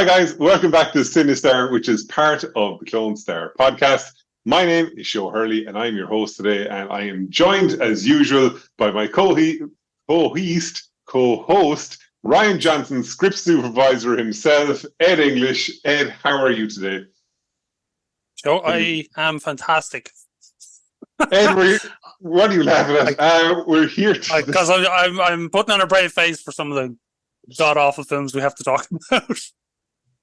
Hi guys, welcome back to Cinestar, which is part of the Clonestar podcast. My name is Sho Hurley and I'm your host today, and I am joined as usual by my co-host, Ryan Johnson, script supervisor himself, Ed English. Ed, how are you today? Joe, I am fantastic. Ed, what are you laughing at? We're here because I'm putting on a brave face for some of the god-awful films we have to talk about.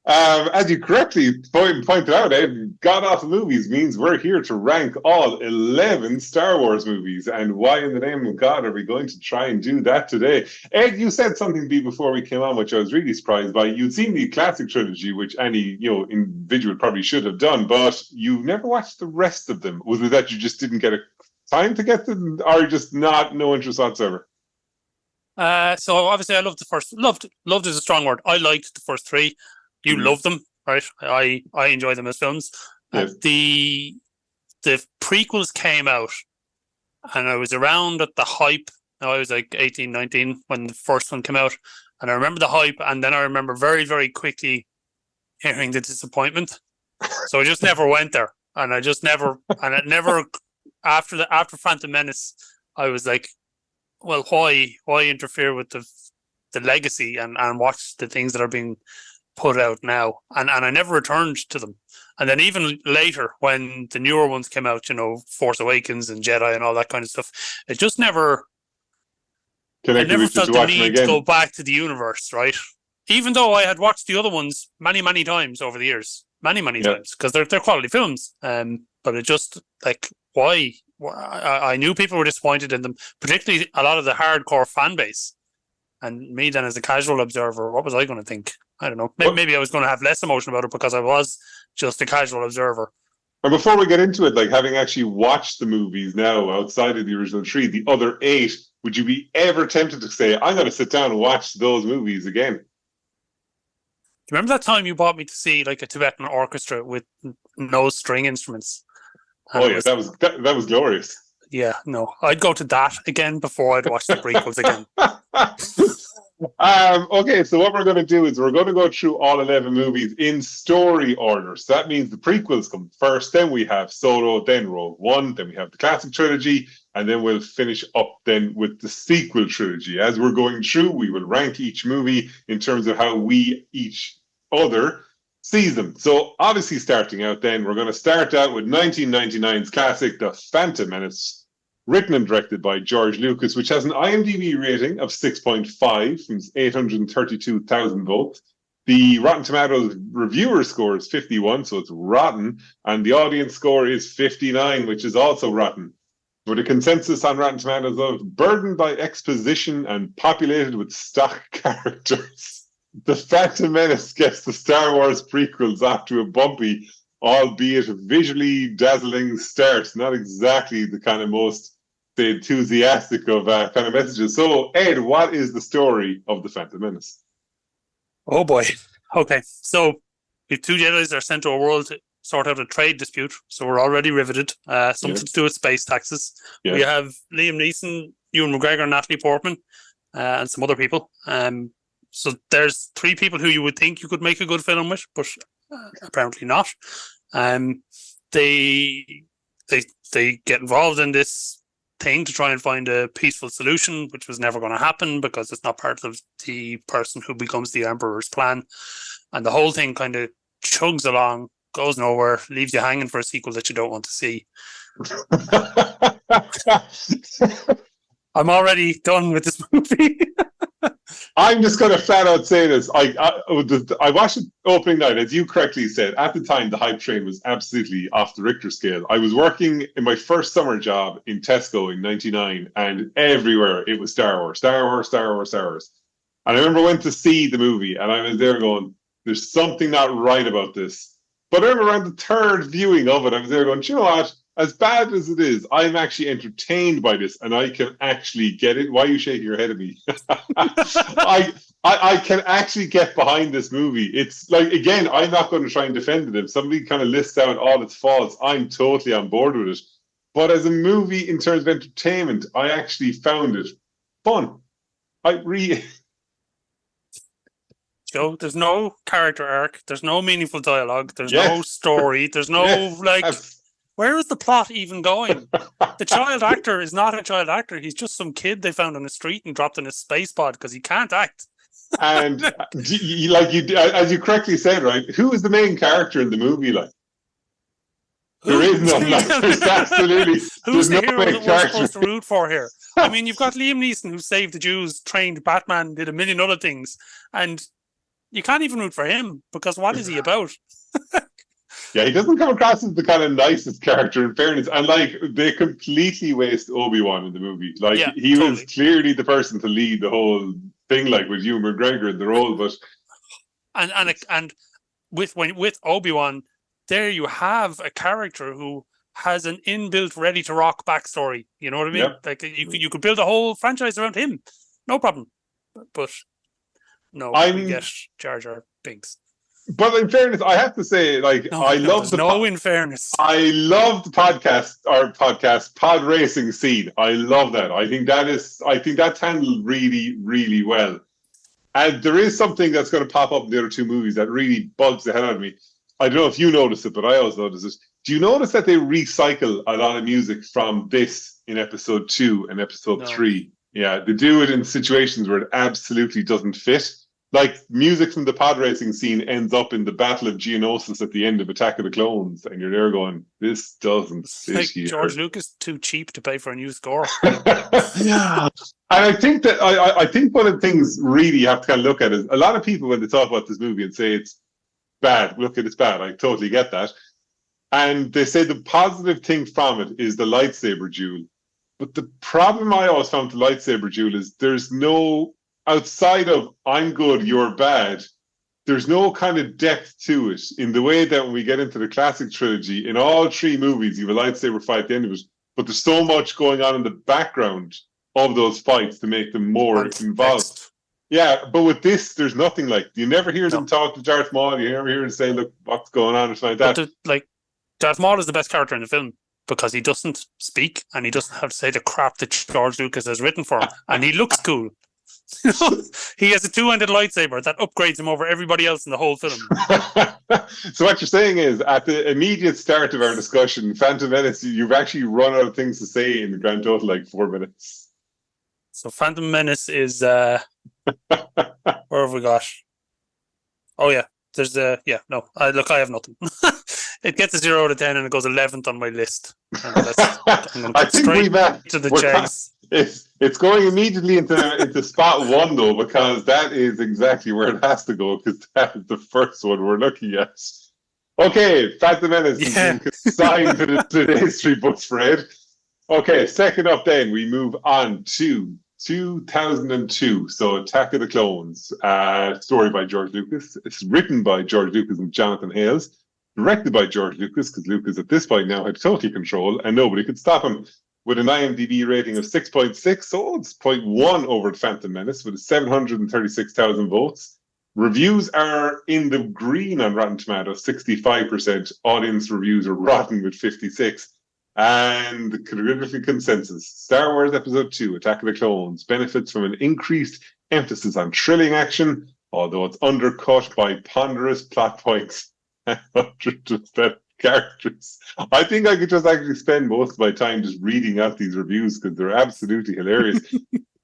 As you correctly pointed out, Ed, god-awful movies means we're here to rank all 11 Star Wars movies. And why in the name of God are we going to try and do that today? Ed, you said something to me before we came on, which I was really surprised by. You'd seen the classic trilogy, which any individual probably should have done, but you've never watched the rest of them. Was it that you just didn't get a time to get them, or just no interest whatsoever? So obviously I loved the first. Loved is a strong word. I liked the first three. You love them, right? I enjoy them as films. Yes. The prequels came out, and I was around at the hype. I was like 18, 19 when the first one came out, and I remember the hype, and then I remember very, very quickly hearing the disappointment. So I just never went there, and I just never, and it never after Phantom Menace, I was like, well, why interfere with the legacy and watch the things that are being put out now, and I never returned to them. And then even later when the newer ones came out, Force Awakens and Jedi and all that kind of stuff, it just never I never felt the need to go back to the universe, right? Even though I had watched the other ones many times over the years, many times, because they're quality films, but it just like why I knew people were disappointed in them, particularly a lot of the hardcore fan base. And me then as a casual observer, what was I going to think? I don't know. Maybe I was going to have less emotion about it because I was just a casual observer. And before we get into it, like having actually watched the movies now outside of the original three, the other 8, would you be ever tempted to say, I'm going to sit down and watch those movies again? Do you remember that time you brought me to see like a Tibetan orchestra with no string instruments? And that was glorious. Yeah, no. I'd go to that again before I'd watch the prequels again. Okay, so what we're going to do is we're going to go through all 11 movies in story order. So that means the prequels come first, then we have Solo, then Rogue One, then we have the classic trilogy, and then we'll finish up then with the sequel trilogy. As we're going through, we will rank each movie in terms of how we each other sees them. So obviously starting out then, we're going to start out with 1999's classic, The Phantom Menace, written and directed by George Lucas, which has an IMDb rating of 6.5 from 832,000 votes. The Rotten Tomatoes reviewer score is 51, so it's rotten, and the audience score is 59, which is also rotten. With a consensus on Rotten Tomatoes of burdened by exposition and populated with stock characters. The Phantom Menace gets the Star Wars prequels off to a bumpy, albeit visually dazzling start. Not exactly the kind of most enthusiastic of kind of messages. So, Ed, what is the story of the Phantom Menace? Oh boy. Okay, so the two Jedis are sent to a world to sort out a trade dispute. So we're already riveted. Something to do with space taxes. Yeah. We have Liam Neeson, Ewan McGregor, Natalie Portman, and some other people. So there's 3 people who you would think you could make a good film with, but apparently not. They get involved in this thing to try and find a peaceful solution, which was never going to happen because it's not part of the person who becomes the Emperor's plan. And the whole thing kind of chugs along, goes nowhere, leaves you hanging for a sequel that you don't want to see. I'm already done with this movie. I'm just going to flat out say this. I watched it opening night, as you correctly said. At the time, the hype train was absolutely off the Richter scale. I was working in my first summer job in Tesco in '99, and everywhere it was Star Wars. And I remember I went to see the movie, and I was there going, there's something not right about this. But I remember around the 3rd viewing of it, I was there going, you know what? As bad as it is, I'm actually entertained by this, and I can actually get it. Why are you shaking your head at me? I can actually get behind this movie. It's like, again, I'm not going to try and defend it. If somebody kind of lists out all its faults, I'm totally on board with it. But as a movie, in terms of entertainment, I actually found it fun. Joe, there's no character arc. There's no meaningful dialogue. There's Yes. no story. There's no Yes, where is the plot even going? The child actor is not a child actor. He's just some kid they found on the street and dropped in a space pod because he can't act. and as you correctly said, right? Who is the main character in the movie? Like, there is none. Like, there's absolutely Who's the no hero main that we're character. supposed to root for here? I mean, you've got Liam Neeson who saved the Jews, trained Batman, did a million other things, and you can't even root for him because what is he about? Yeah, he doesn't come across as the kind of nicest character, in fairness. And like, they completely waste Obi-Wan in the movie. Like, Yeah, he totally. was clearly the person to lead the whole thing, like with Ewan McGregor in the role. But And with Obi-Wan, there you have a character who has an inbuilt, ready to rock backstory. You know what I mean? Yep. Like you could build a whole franchise around him, no problem. But no, we get Jar Jar Binks. But in fairness, I have to say, like, I love in fairness. I love the podcast pod racing scene. I love that. I think that's handled really, really well. And there is something that's going to pop up in the other two movies that really bugs the hell out of me. I don't know if you notice it, but I always notice it. Do you notice that they recycle a lot of music from this in episode 2 and episode 3? Yeah, they do it in situations where it absolutely doesn't fit. Like, music from the pod racing scene ends up in the Battle of Geonosis at the end of Attack of the Clones, and you're there going, this doesn't fit here. George Lucas too cheap to pay for a new score. Yeah. And I think that I think one of the things really you have to kind of look at is a lot of people, when they talk about this movie and say it's bad, look at it's bad, I totally get that. And they say the positive thing from it is the lightsaber duel. But the problem I always found with the lightsaber duel is there's no, outside of I'm good, you're bad, there's no kind of depth to it in the way that when we get into the classic trilogy, in all 3 movies, you have a lightsaber fight at the end of it, but there's so much going on in the background of those fights to make them more involved. Yeah, but with this, there's nothing like, you never hear them talk to Darth Maul, you never hear them say, look, what's going on, or something like that. Darth Maul is the best character in the film because he doesn't speak and he doesn't have to say the crap that George Lucas has written for him, and he looks cool. He has a 2-handed lightsaber that upgrades him over everybody else in the whole film. So what you're saying is, at the immediate start of our discussion, Phantom Menace, you've actually run out of things to say in the grand total, like 4 minutes. So Phantom Menace is where have we got? Oh yeah, there's look, I have nothing. It gets a 0 out of 10 and it goes 11th on my list. I think we've to the chase. It's going immediately into spot 1 though, because that is exactly where it has to go, because that is the first one we're looking at. Okay, Phantom Menace is consigned to the history books, Fred. Okay, second up then, we move on to 2002. So Attack of the Clones, story by George Lucas. It's written by George Lucas and Jonathan Hales. Directed by George Lucas, because Lucas at this point now had total control and nobody could stop him. With an IMDb rating of 6.6, so it's 0.1 over Phantom Menace with 736,000 votes. Reviews are in the green on Rotten Tomatoes, 65%. Audience reviews are rotten with 56%. And the critical consensus: Star Wars Episode 2, Attack of the Clones, benefits from an increased emphasis on thrilling action, although it's undercut by ponderous plot points and underdeveloped characters. I think I could just actually spend most of my time just reading out these reviews because they're absolutely hilarious.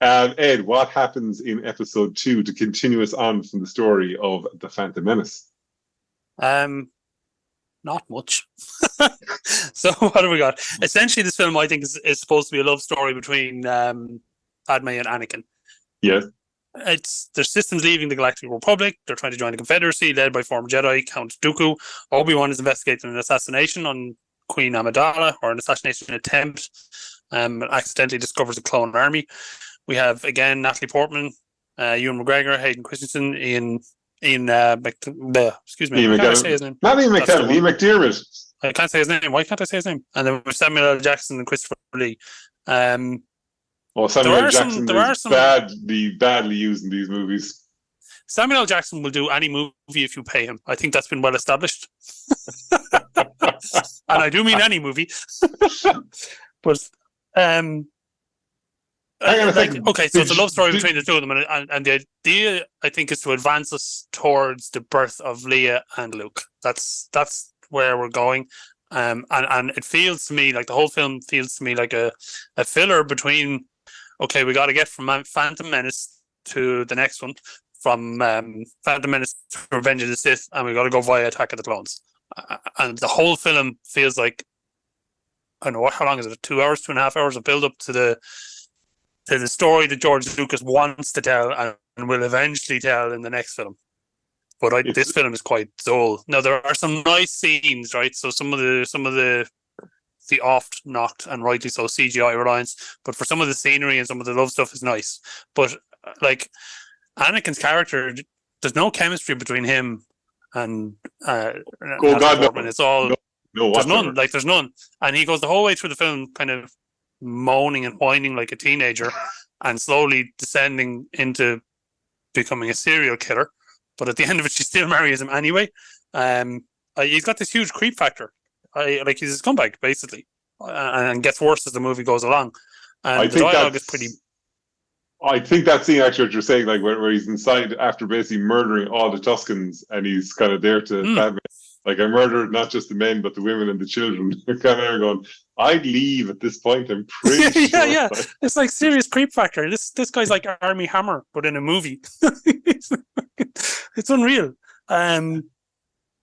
Ed, what happens in Episode 2 to continue us on from the story of The Phantom Menace? Not much. So what have we got? Essentially, this film, I think, is supposed to be a love story between Padme and Anakin. Yes. Their systems leaving the Galactic Republic. They're trying to join the Confederacy, led by former Jedi Count Dooku. Obi-Wan is investigating an assassination on Queen Amidala, or an assassination attempt. Accidentally discovers a clone army. We have, again, Natalie Portman, Ewan McGregor, Hayden Christensen, Ian excuse me, Ian can't I say his name? Not Ian McKellen, Ian McDiarmid. I can't say his name. Why can't I say his name? And then with Samuel L. Jackson and Christopher Lee. Samuel L. Jackson is badly used in these movies. Samuel L. Jackson will do any movie if you pay him. I think that's been well established. And I do mean any movie. But Hang on a Like, second. okay, so it's a love story between the two of them, and the idea, I think, is to advance us towards the birth of Leia and Luke. That's where we're going, and it feels to me like the whole film feels to me like a filler between. Okay, we got to get from Phantom Menace to the next one, from Phantom Menace to Revenge of the Sith, and we got to go via Attack of the Clones. And the whole film feels like, I don't know how long is it? 2 hours, 2.5 hours of build up to the story that George Lucas wants to tell and will eventually tell in the next film. But this film is quite dull. Now there are some nice scenes, right? So some of the oft knocked and rightly so CGI reliance, but for some of the scenery and some of the love stuff is nice. But like Anakin's character, there's no chemistry between him and Portman. It's all there's none. Like there's none, and he goes the whole way through the film, kind of moaning and whining like a teenager, and slowly descending into becoming a serial killer. But at the end of it, she still marries him anyway. He's got this huge creep factor. Like he's a scumbag basically, and gets worse as the movie goes along. And the dialogue is pretty. I think that scene actually what you're saying, like where he's inside after basically murdering all the Tuscans, and he's kind of there to stand like I murdered not just the men but the women and the children. Kind of going, I'd leave at this point. I'm pretty sure. Yeah. It's like serious creep factor. This guy's like Army Hammer, but in a movie. It's unreal. The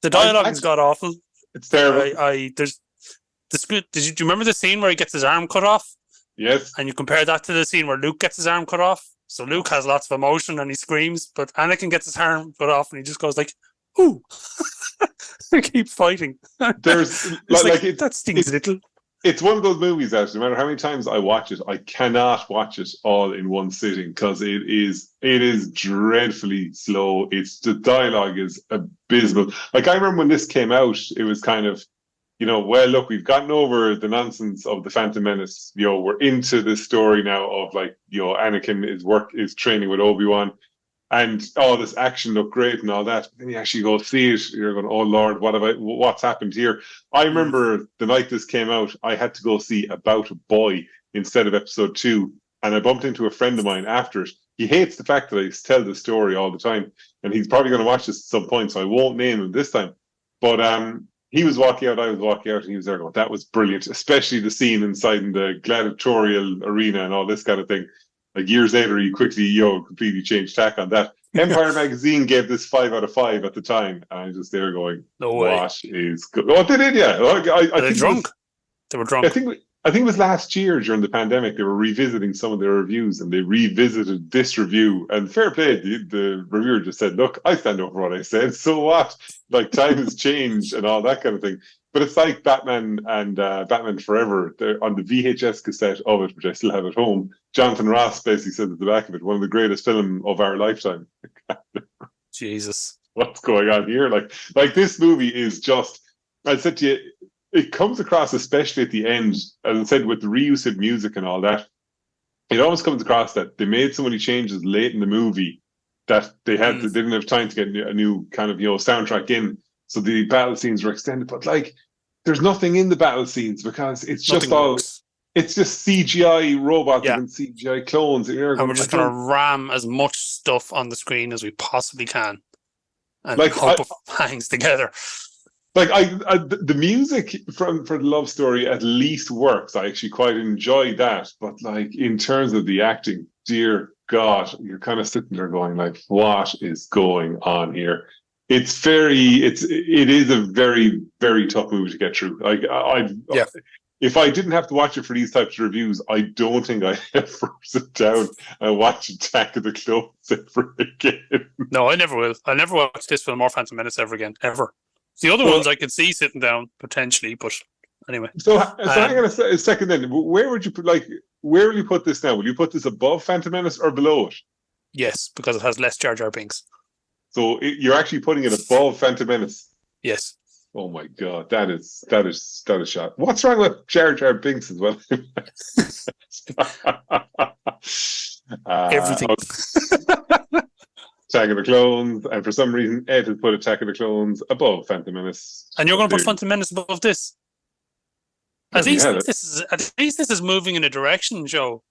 dialogue is god awful. It's terrible. Do you remember the scene where he gets his arm cut off? Yes. And you compare that to the scene where Luke gets his arm cut off. So Luke has lots of emotion and he screams, but Anakin gets his arm cut off and he just goes like, "Ooh!" They keep fighting. There's that stings a little. It's one of those movies that no matter how many times I watch it, I cannot watch it all in one sitting because it is dreadfully slow. The dialogue is abysmal. Like I remember when this came out, it was kind of, well, look, we've gotten over the nonsense of the Phantom Menace. We're into this story now of like, Anakin is training with Obi-Wan. And this action looked great and all that. Then you actually go see it. You're going, oh Lord, what's happened here? I remember the night this came out, I had to go see About a Boy instead of episode 2. And I bumped into a friend of mine after it. He hates the fact that I tell the story all the time. And he's probably going to watch this at some point, so I won't name him this time. But he was walking out, I was walking out, and he was there going, that was brilliant. Especially the scene inside in the gladiatorial arena and all this kind of thing. Like years later, he quickly, completely changed tack on that. Empire Magazine gave this 5 out of 5 at the time, and I'm just there going, "No way!" What is good? Oh, they did, yeah. I think drunk. They were drunk. I think it was last year during the pandemic. They were revisiting some of their reviews, and they revisited this review. And fair play, the reviewer just said, "Look, I stand over what I said. So what? Like time has changed and all that kind of thing." But it's like Batman and Batman Forever. They're on the VHS cassette of it, which I still have at home. Jonathan Ross basically said at the back of it, one of the greatest film of our lifetime. Jesus. What's going on here? Like this movie is just, I said to you, it comes across, especially at the end, as I said, with the reuse of music and all that, it almost comes across that they made so many changes late in the movie that they didn't have time to get a new kind of, soundtrack in. So the battle scenes were extended, but like, there's nothing in the battle scenes because it's just it's just CGI robots and CGI clones. And we're just going to ram as much stuff on the screen as we possibly can, and hope it hangs together. Like the music for the love story at least works. I actually quite enjoy that, but like in terms of the acting, dear God, you're kind of sitting there going like, what is going on here? It is a very, very tough movie to get through. Like if I didn't have to watch it for these types of reviews, I don't think I'd ever sit down and watch Attack of the Clones ever again. No, I never will. I'll never watch this film or Phantom Menace ever again, ever. The other ones I could see sitting down potentially, but anyway. So hang on a second then. Where will you put this now? Will you put this above Phantom Menace or below it? Yes, because it has less Jar Jar Binks. So you're actually putting it above Phantom Menace? Yes. Oh my God, that is shot. What's wrong with Jar Jar Binks as well? Everything. Attack of the Clones, and for some reason Ed has put Attack of the Clones above Phantom Menace. And you're going to put Phantom Menace above this? At least this is moving in a direction, Joe.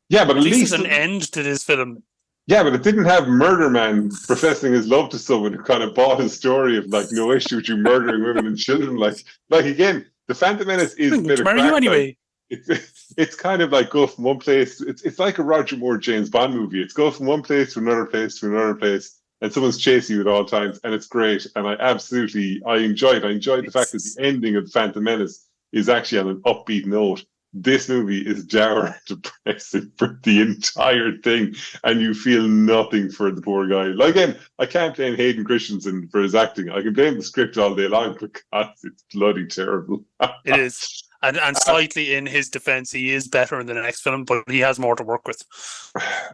Yeah, but At least there's an end to this film. yeah, but it didn't have Murder Man professing his love to someone who kind of bought his story of like no issue with you murdering women and children. Like again, the Phantom Menace is a bit of Marry you crack. anyway. It's kind of like go from one place. It's like a Roger Moore James Bond movie. It's go from one place to another place to another place, and someone's chasing you at all times, and it's great. And I enjoy it. I enjoyed the fact that the ending of the Phantom Menace is actually on an upbeat note. This movie is dour, depressing for the entire thing, and you feel nothing for the poor guy. Like, again, I can't blame Hayden Christensen for his acting. I can blame the script all day long because it's bloody terrible. It is. And slightly in his defense, he is better in the next film, but he has more to work with.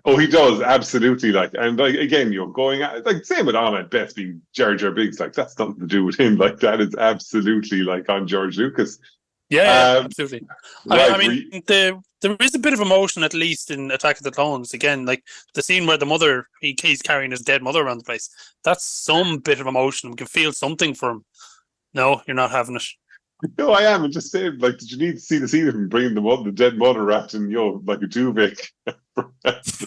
Oh, he does, absolutely. And again, you're going at, like, same with Ahmed Best being Jar Jar Binks. Like, that's nothing to do with him. Like, that is absolutely like on George Lucas. Yeah, absolutely. Right, I mean, there is a bit of emotion, at least in Attack of the Clones. Again, like the scene where the mother, he's carrying his dead mother around the place. That's some bit of emotion. We can feel something for him. No, you're not having it. No, I am. I'm just saying, like, did you need to see the scene of him bringing the dead mother wrapped in, like a duvet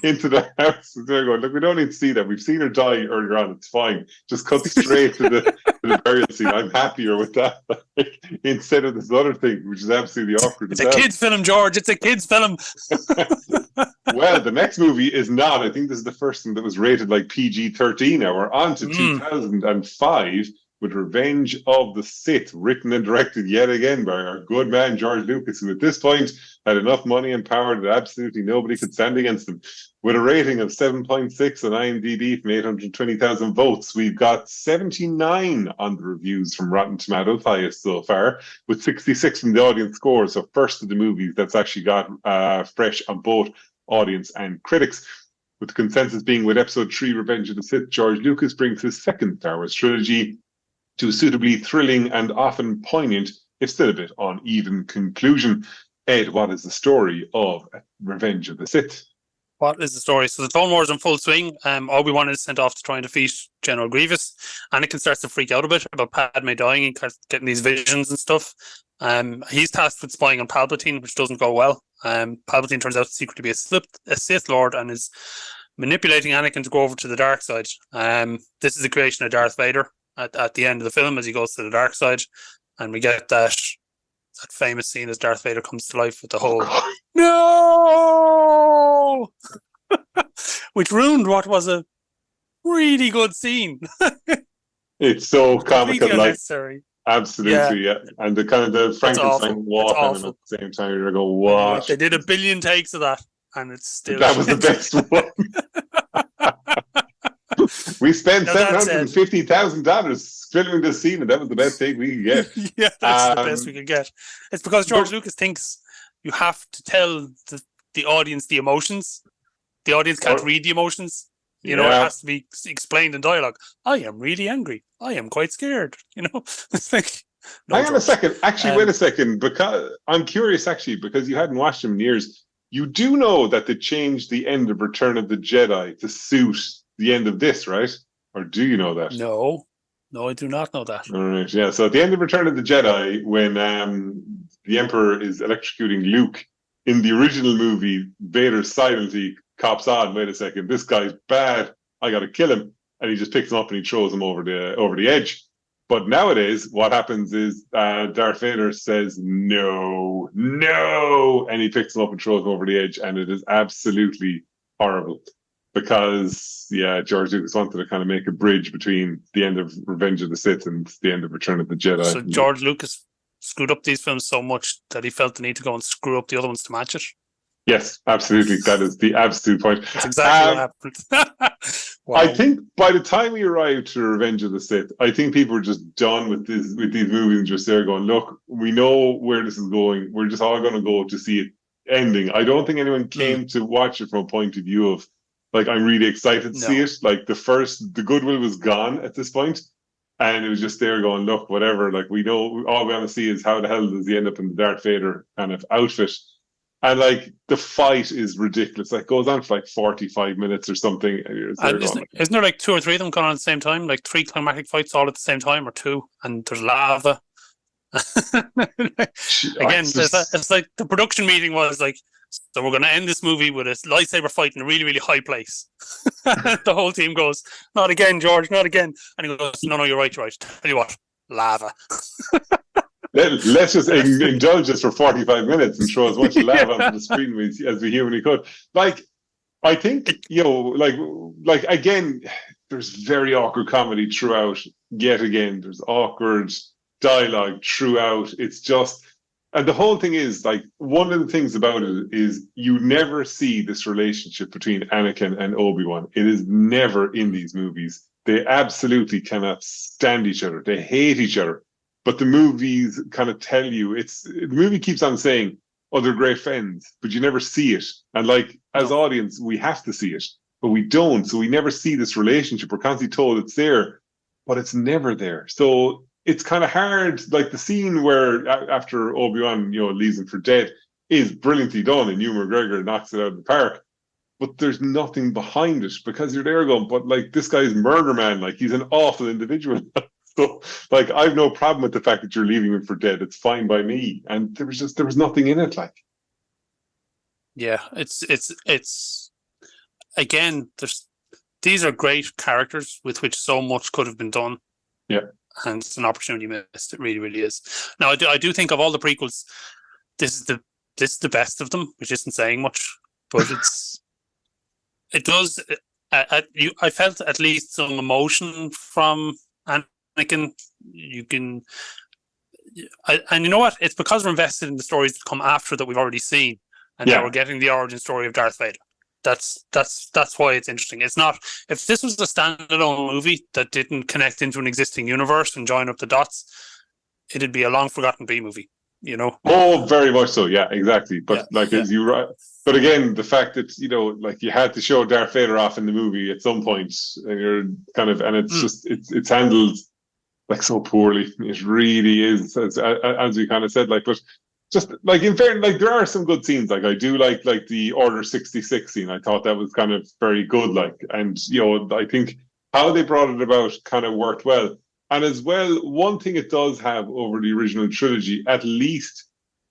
into the house? And they're going, look, we don't need to see that. We've seen her die earlier on. It's fine. Just cut straight to the burial scene. I'm happier with that instead of this other thing, which is absolutely awkward. It's a kid's film, George. It's a kid's film. Well, the next movie is not. I think this is the first one that was rated like PG-13 now. We're on to 2005. With Revenge of the Sith, written and directed yet again by our good man George Lucas, who at this point had enough money and power that absolutely nobody could stand against him. With a rating of 7.6 on IMDb from 820,000 votes, we've got 79 on the reviews from Rotten Tomatoes, highest so far, with 66 from the audience score. So first of the movies that's actually got fresh on both audience and critics. With the consensus being with Episode 3, Revenge of the Sith, George Lucas brings his second Star Wars trilogy to a suitably thrilling and often poignant, if still a bit uneven, conclusion. Ed, what is the story of Revenge of the Sith? What is the story? So the Clone Wars in full swing. Obi-Wan is sent off to try and defeat General Grievous. Anakin starts to freak out a bit about Padme dying and getting these visions and stuff. He's tasked with spying on Palpatine, which doesn't go well. Palpatine turns out secretly to be a Sith Lord and is manipulating Anakin to go over to the dark side. This is the creation of Darth Vader at the end of the film as he goes to the dark side, and we get that famous scene as Darth Vader comes to life with the whole no, which ruined what was a really good scene. It's so comical, like absolutely, yeah. And the kind of the Frankenstein walk on him at the same time. You're going, what? They did 1 billion takes of that, and it's still that was the best one. We spent $750,000 filming this scene, and that was the best thing we could get. Yeah, that's the best we could get. It's because George Lucas thinks you have to tell the audience the emotions. The audience can't read the emotions. You know, it has to be explained in dialogue. I am really angry. I am quite scared. You know, it's like. Hang on a second. Actually, wait a second. Because I'm curious, actually, because you hadn't watched them in years. You do know that they changed the end of Return of the Jedi to suit the end of this, right? Or do you know that? No, I do not know that. All right, yeah. So at the end of Return of the Jedi, when the Emperor is electrocuting Luke, in the original movie, Vader silently cops on, wait a second, this guy's bad, I gotta kill him. And he just picks him up and he throws him over the edge. But nowadays, what happens is Darth Vader says, no, and he picks him up and throws him over the edge, and it is absolutely horrible. Because, George Lucas wanted to kind of make a bridge between the end of Revenge of the Sith and the end of Return of the Jedi. So George Lucas screwed up these films so much that he felt the need to go and screw up the other ones to match it? Yes, absolutely. That is the absolute point. That's exactly what happened. Wow. I think by the time we arrived to Revenge of the Sith, I think people were just done with these movies and just there going, look, we know where this is going. We're just all going to go to see it ending. I don't think anyone came to watch it from a point of view of, like, I'm really excited to see it. Like, the goodwill was gone at this point, and it was just there going, look, whatever. Like, we know all we want to see is how the hell does he end up in the Darth Vader kind of outfit. And, like, the fight is ridiculous. Like, goes on for, like, 45 minutes or something. Isn't there, like, 2 or 3 of them going on at the same time? Like, 3 climactic fights all at the same time, or 2, and there's lava. Again, it's like the production meeting was like, so we're going to end this movie with a lightsaber fight in a really, really high place. The whole team goes, not again, George, not again. And he goes, no, you're right. Tell you what, lava. Let's just indulge us for 45 minutes and throw as much lava onto the screen as we humanly could. Like, I think, like again, there's very awkward comedy throughout. Yet again, there's awkward dialogue throughout. It's just, and the whole thing is like, one of the things about it is you never see this relationship between Anakin and Obi-Wan. It is never in these movies. They absolutely cannot stand each other. They hate each other. But the movies kind of tell you, the movie keeps on saying, oh, they're great friends, but you never see it. And like, as audience, we have to see it, but we don't. So we never see this relationship. We're constantly told it's there, but it's never there. So it's kind of hard. Like the scene where after Obi-Wan, leaves him for dead is brilliantly done, and Ewan McGregor knocks it out of the park. But there's nothing behind it because you're there going, but like this guy's murder man, like he's an awful individual. So, like, I've no problem with the fact that you're leaving him for dead. It's fine by me. And there was nothing in it, like. Yeah, it's again, these are great characters with which so much could have been done. Yeah. And it's an opportunity missed. It really, really is. Now, I do think of all the prequels, this is the best of them, which isn't saying much, but it does. I felt at least some emotion from Anakin. And you know what? It's because we're invested in the stories that come after that we've already seen, and now we're getting the origin story of Darth Vader. That's why it's interesting. It's not, if this was a standalone movie that didn't connect into an existing universe and join up the dots, it'd be a long forgotten B movie. Oh, very much so. Yeah, exactly. But as you right. But again, the fact that like you had to show Darth Vader off in the movie at some point, and you're kind of, and it's just it's handled like so poorly. It really is, as we kind of said. Like, but just like in fairness, like there are some good scenes. Like I do like the Order 66 scene. I thought that was kind of very good. Like, and I think how they brought it about kind of worked well. And as well, one thing it does have over the original trilogy, at least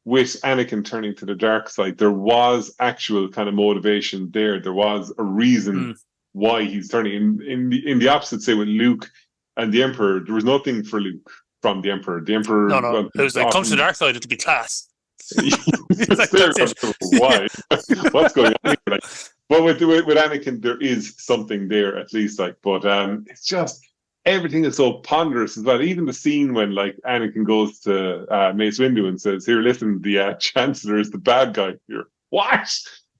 with Anakin turning to the dark side, there was actual kind of motivation there. There was a reason why he's turning. In the opposite, say with Luke and the Emperor, there was nothing for Luke from the Emperor. The Emperor, no, it was like, come to the dark side, it'll be class. Why? What's going on here? Like, but with Anakin, there is something there at least. Like, but it's just. Everything is so ponderous as well. Even the scene when like Anakin goes to Mace Windu and says, "Here, listen, the Chancellor is the bad guy here." What?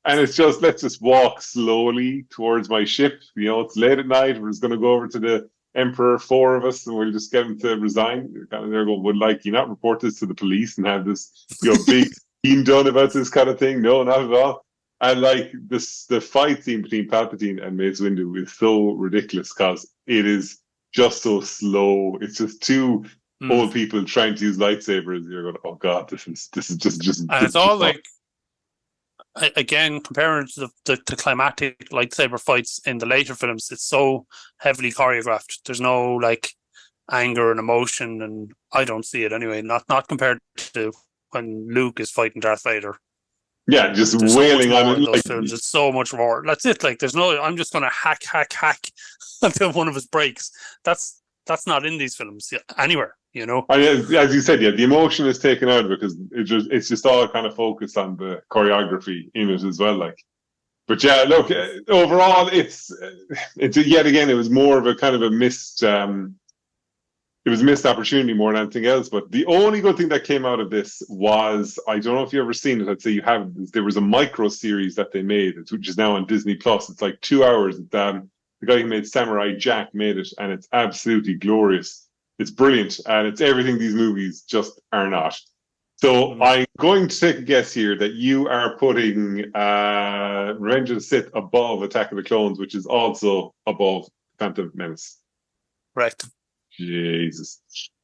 And it's just, let's just walk slowly towards my ship. It's late at night. We're just going to go over to the Emperor, 4 of us, and we'll just get him to resign. You're kind of there going, would like you not report this to the police and have this big scene done about this kind of thing? No, not at all. And like the fight scene between Palpatine and Mace Windu is so ridiculous because it is just so slow. It's just two old people trying to use lightsabers. You're going, oh god, this is just. And it's all like, again, comparing to the climactic lightsaber fights in the later films, it's so heavily choreographed. There's no like anger and emotion, and I don't see it anyway. Not compared to when Luke is fighting Darth Vader. Yeah, just wailing on it. Those films, it's so much more. That's it. Like, there's no, I'm just going to hack until one of us breaks. That's not in these films anywhere, And as you said, the emotion is taken out because it's just all kind of focused on the choreography in it as well. Like, but yeah, look, overall, it's yet again, it was more of a kind of a missed. It was a missed opportunity more than anything else. But the only good thing that came out of this was, I don't know if you've ever seen it. I'd say you have. There was a micro series that they made, which is now on Disney Plus. It's like 2 hours. The guy who made Samurai Jack made it, and it's absolutely glorious. It's brilliant, and it's everything these movies just are not. So I'm going to take a guess here that you are putting Revenge of the Sith above Attack of the Clones, which is also above Phantom Menace. Right. Jesus.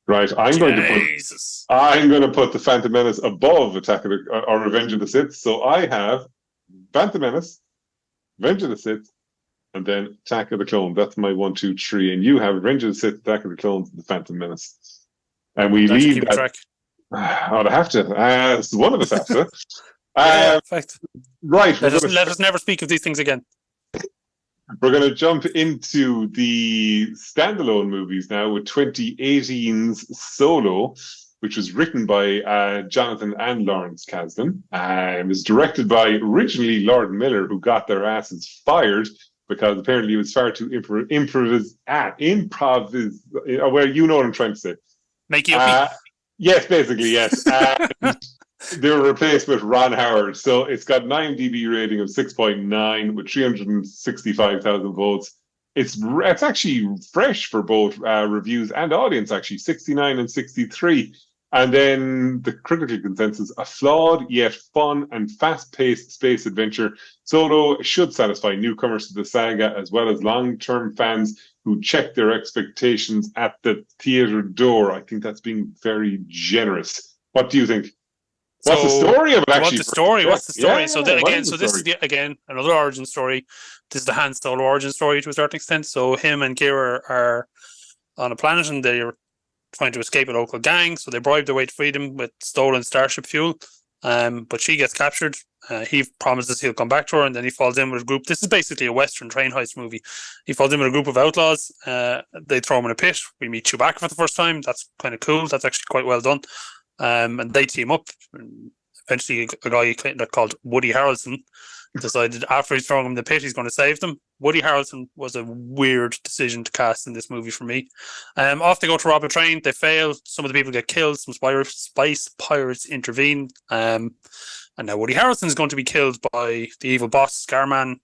Right, I'm going to put the Phantom Menace above Attack of the or Revenge of the Sith. So I have Phantom Menace, Revenge of the Sith, and then Attack of the Clones. That's my 1, 2, 3. And you have Revenge of the Sith, Attack of the Clones, and the Phantom Menace. And we leave that. I'd have to. One of us has to. Yeah, in fact. Right. Let us never speak of these things again. We're going to jump into the standalone movies now with 2018's Solo, which was written by Jonathan and Lawrence Kasdan. It was directed by originally Lord Miller, who got their asses fired because apparently it was far too improvise. Well, you know what I'm trying to say. Make you up. Yes, basically, yes. They were replaced with Ron Howard. So it's got an IMDb rating of 6.9 with 365,000 votes. It's actually fresh for both reviews and audience, actually, 69 and 63. And then the critical consensus, a flawed yet fun and fast-paced space adventure. Solo should satisfy newcomers to the saga as well as long-term fans who check their expectations at the theater door. I think that's being very generous. What do you think? What's the story of it, actually? What's the story? Yeah, so this is again another origin story. This is the Han Solo origin story to a certain extent. So him and Kira are on a planet and they're trying to escape a local gang. So they bribe their way to freedom with stolen starship fuel. But she gets captured. He promises he'll come back to her, and then he falls in with a group. This is basically a Western train heist movie. He falls in with a group of outlaws. They throw him in a pit. We meet Chewbacca for the first time. That's kind of cool. That's actually quite well done. And they team up. And eventually, a guy called Woody Harrelson decided after he's throwing him in the pit, he's going to save them. Woody Harrelson was a weird decision to cast in this movie for me. Off they go to rob a train. They fail. Some of the people get killed. Some spice pirates intervene. And now Woody Harrelson is going to be killed by the evil boss, Scarman,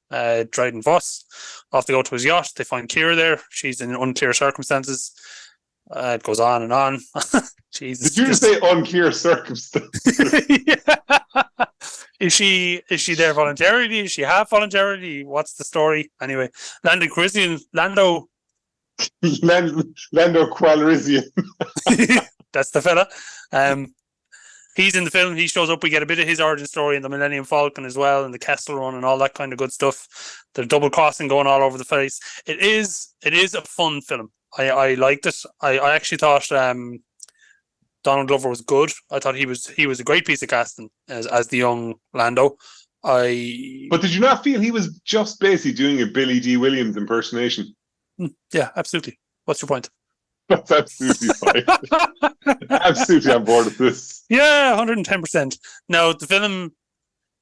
Dryden Voss. Off they go to his yacht. They find Kira there. She's in unclear circumstances. It goes on and on. Jesus. Did you just say unclear circumstances? Yeah. Is she there voluntarily? Is she half voluntarily? What's the story? Anyway, Lando Calrissian. That's the fella. He's in the film. He shows up. We get a bit of his origin story in the Millennium Falcon as well, and the Kessel Run and all that kind of good stuff. The double crossing going all over the place. It is a fun film. I liked it. I actually thought Donald Glover was good. I thought he was a great piece of casting as the young Lando. But did you not feel he was just basically doing a Billy D. Williams impersonation? Yeah, absolutely. What's your point? That's absolutely fine. Absolutely on board with this. Yeah, 110%. Now, the film,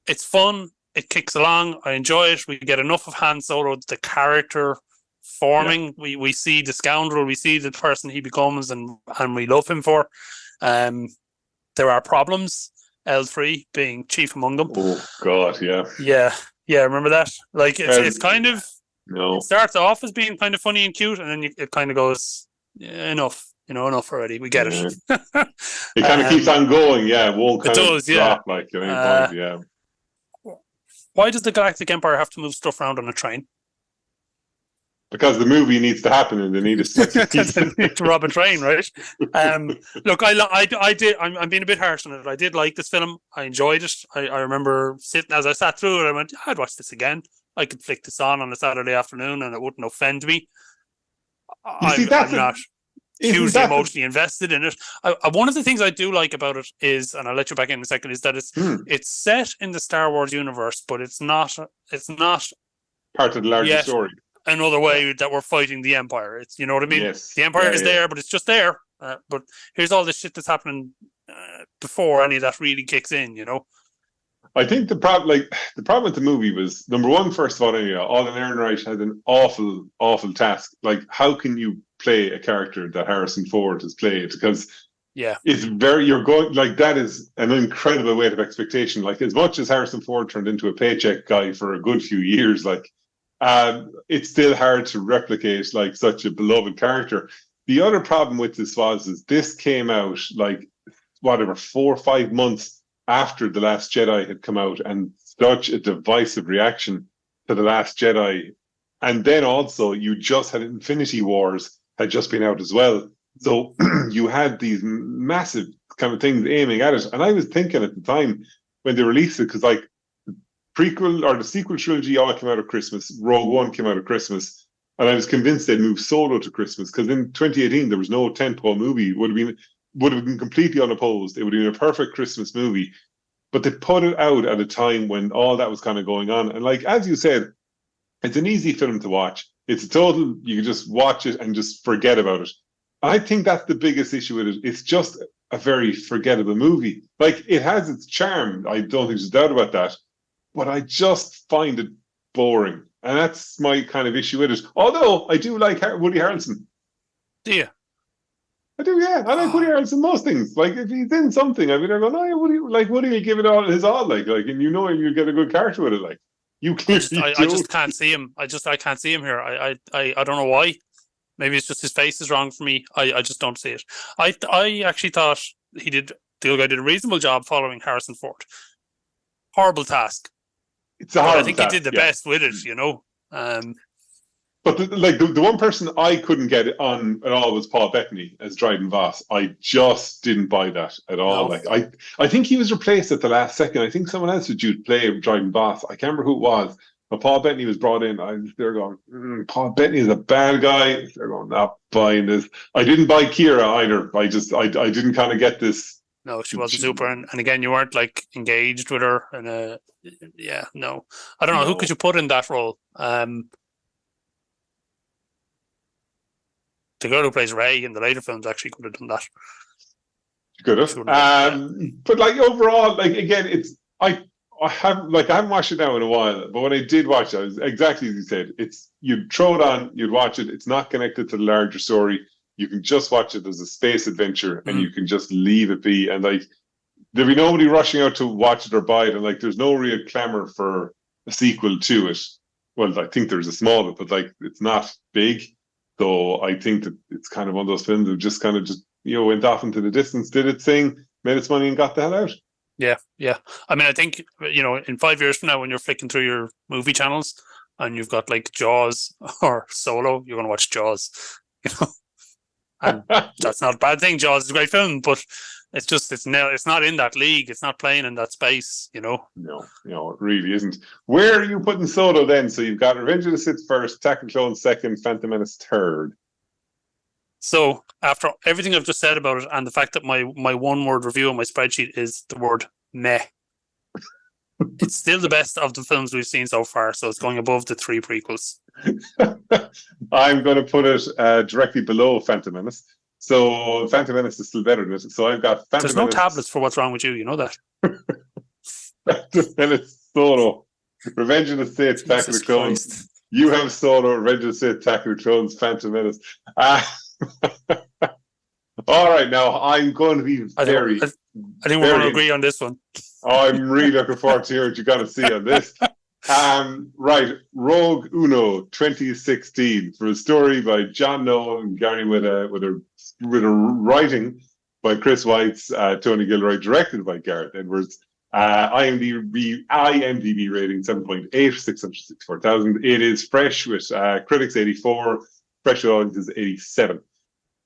it's fun. It kicks along. I enjoy it. We get enough of Han Solo, the character forming. Yeah. We see the scoundrel. We see the person he becomes, and we love him for. There are problems. L3 being chief among them. Oh God, yeah. Yeah. Remember that? Like it's kind of no. It starts off as being kind of funny and cute, and then it kind of goes enough. Enough already. We get it. It kind of keeps on going. Yeah, it won't kind of drop like at any point. Yeah. Why does the Galactic Empire have to move stuff around on a train? Because the movie needs to happen and they need to rob a train, right? Look, I did. I'm being a bit harsh on it. I did like this film. I enjoyed it. I remember sitting as I sat through it. I went, I'd watch this again. I could flick this on a Saturday afternoon and it wouldn't offend me. I'm not hugely emotionally invested in it. One of the things I do like about it is, and I'll let you back in a second, is that it's set in the Star Wars universe, but it's not part of the larger story. Another way that we're fighting the Empire. It's, you know what I mean? Yes. The Empire is there, but it's just there. But here's all this shit that's happening before any of that really kicks in, you know? I think the problem with the movie was, number one, first of all, Alden Ehrenreich has an awful, awful task. Like, how can you play a character that Harrison Ford has played? Because it's that is an incredible weight of expectation. Like, as much as Harrison Ford turned into a paycheck guy for a good few years, it's still hard to replicate like such a beloved character. The other problem with this is this came out 4 or 5 months after The Last Jedi had come out, and such a divisive reaction to The Last Jedi. And then also you just had Infinity Wars had just been out as well. So you had these massive kind of things aiming at it. And I was thinking at the time when they released it, because the prequel or the sequel trilogy all came out at Christmas. Rogue One came out at Christmas. And I was convinced they'd move Solo to Christmas, because in 2018 there was no tentpole movie. It would have been would have been completely unopposed. It would have been a perfect Christmas movie. But they put it out at a time when all that was kind of going on. And like, as you said, it's an easy film to watch. It's a total, you can just watch it and just forget about it. I think that's the biggest issue with it. It's just a very forgettable movie. Like, it has its charm. I don't think there's a doubt about that. But I just find it boring. And that's my kind of issue with it. Although I do like Woody Harrelson. Do you? I do, yeah. I like Woody Harrelson most things. Like, if he's in something, I mean, I'm going, oh, yeah, Woody will give it all his all, like, and you know you'll get a good character with it, like. You clearly I just can't see him. I can't see him here. I don't know why. Maybe it's just his face is wrong for me. I just don't see it. I actually thought the other guy did a reasonable job following Harrison Ford. Horrible task. It's a horrible I think task, he did the best with it, you know. But the one person I couldn't get on at all was Paul Bettany as Dryden Voss. I just didn't buy that at all. No. Like, I think he was replaced at the last second. I think someone else was due to play Dryden Voss. I can't remember who it was. But Paul Bettany was brought in. They're going, Paul Bettany is a bad guy. They're going, not buying this. I didn't buy Kira either. I didn't kind of get this. No, she wasn't super. And again, you weren't like engaged with her. And yeah, no. I don't know. Who could you put in that role? The girl who plays Ray in the later films actually could have done that. Could have. But like overall, like again, I haven't watched it now in a while, but when I did watch it, it was exactly as you said. You'd throw it on, you'd watch it. It's not connected to the larger story. You can just watch it as a space adventure, and you can just leave it be. And like, there'll be nobody rushing out to watch it or buy it, and like, there's no real clamor for a sequel to it. Well, I think there's a small bit, but like, it's not big. So I think that it's kind of one of those films that just went off into the distance, did its thing, made its money, and got the hell out. Yeah. I mean, I think, in 5 years from now, when you're flicking through your movie channels and you've got like Jaws or Solo, you're going to watch Jaws, And that's not a bad thing. Jaws is a great film, but it's not in that league. It's not playing in that space, No, it really isn't. Where are you putting Solo then? So you've got Revenge of the Sith first, Attack of the Clones second, Phantom Menace third. So after everything I've just said about it, and the fact that my one-word review on my spreadsheet is the word meh, it's still the best of the films we've seen so far. So it's going above the 3 prequels. I'm going to put it directly below Phantom Menace. So Phantom Menace is still better than it. So I've got Phantom There's Menace. no tablets for what's wrong with you. You know that. Phantom Menace, Solo, Revenge of the Sith, Attack of the Clones. Christ. You have Solo, Revenge of the Sith, Attack of the Clones, Phantom Menace. All right, now I'm going to be I think we're going to agree on this one. I'm really looking forward to hear what you got to see on this. Right, Rogue Uno 2016 for a story by John Noel and Gary with a writing by Chris Weitz, Tony Gilroy, directed by Gareth Edwards. IMDb rating 7.8, 664,000. It is fresh with critics 84, fresh with audiences 87.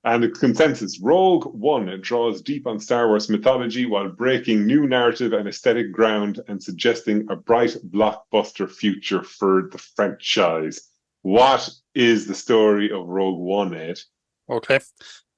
And the consensus, Rogue One draws deep on Star Wars mythology while breaking new narrative and aesthetic ground and suggesting a bright blockbuster future for the franchise. What is the story of Rogue One, Ed? Okay,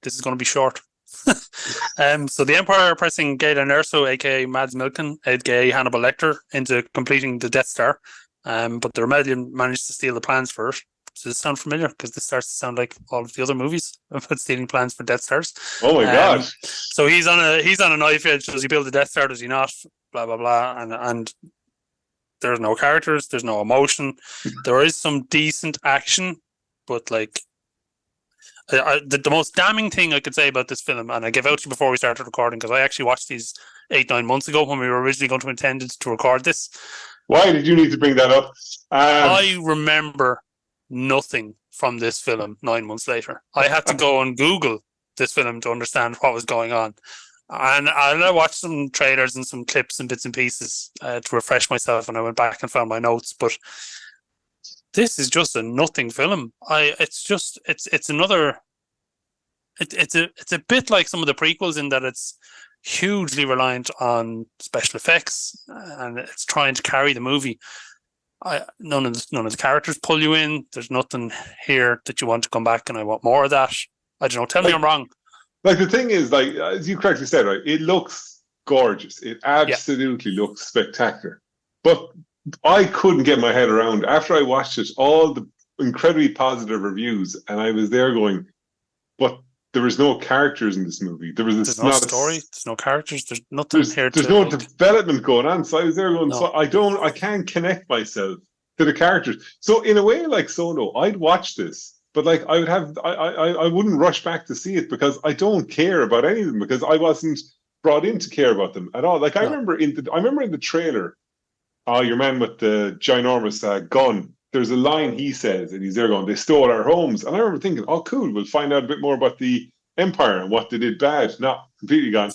this is going to be short. So the Empire are pressing Galen Erso, aka Mads Mikkelsen, aka Hannibal Lecter, into completing the Death Star. But the Rebellion managed to steal the plans for it. Does this sound familiar? Because this starts to sound like all of the other movies about stealing plans for Death Stars. Oh my god! So he's on a knife edge. Does he build a Death Star? Does he not? Blah blah blah. And there's no characters. There's no emotion. There is some decent action, but like the most damning thing I could say about this film, and I gave out to you before we started recording because I actually watched these 8-9 months ago when we were originally going to intend to record this. Why did you need to bring that up? I remember nothing from this film 9 months later. I had to go and Google this film to understand what was going on. And I watched some trailers and some clips and bits and pieces to refresh myself, and I went back and found my notes. But this is just a nothing film. It's a bit like some of the prequels in that it's hugely reliant on special effects and it's trying to carry the movie. None of the characters pull you in. There's nothing here that you want to come back and I want more of that. I don't know. Tell me I'm wrong. Like the thing is, like as you correctly said, right? It looks gorgeous. It Yeah, absolutely looks spectacular. But I couldn't get my head around after I watched it all the incredibly positive reviews, and I was there going, but there was no characters in this movie. There was there's this, no not story, a there's no characters, there's nothing here there's to no like. development going on. So I was there going, No, so I can't connect myself to the characters. So in a way, like Solo, I'd watch this, but like I would have I wouldn't rush back to see it because I don't care about any of them because I wasn't brought in to care about them at all. Like no. I remember in the trailer, oh, your man with the ginormous gun. There's a line he says, and he's there going, "They stole our homes." And I remember thinking, "Oh, cool. We'll find out a bit more about the Empire and what they did bad." No, completely gone.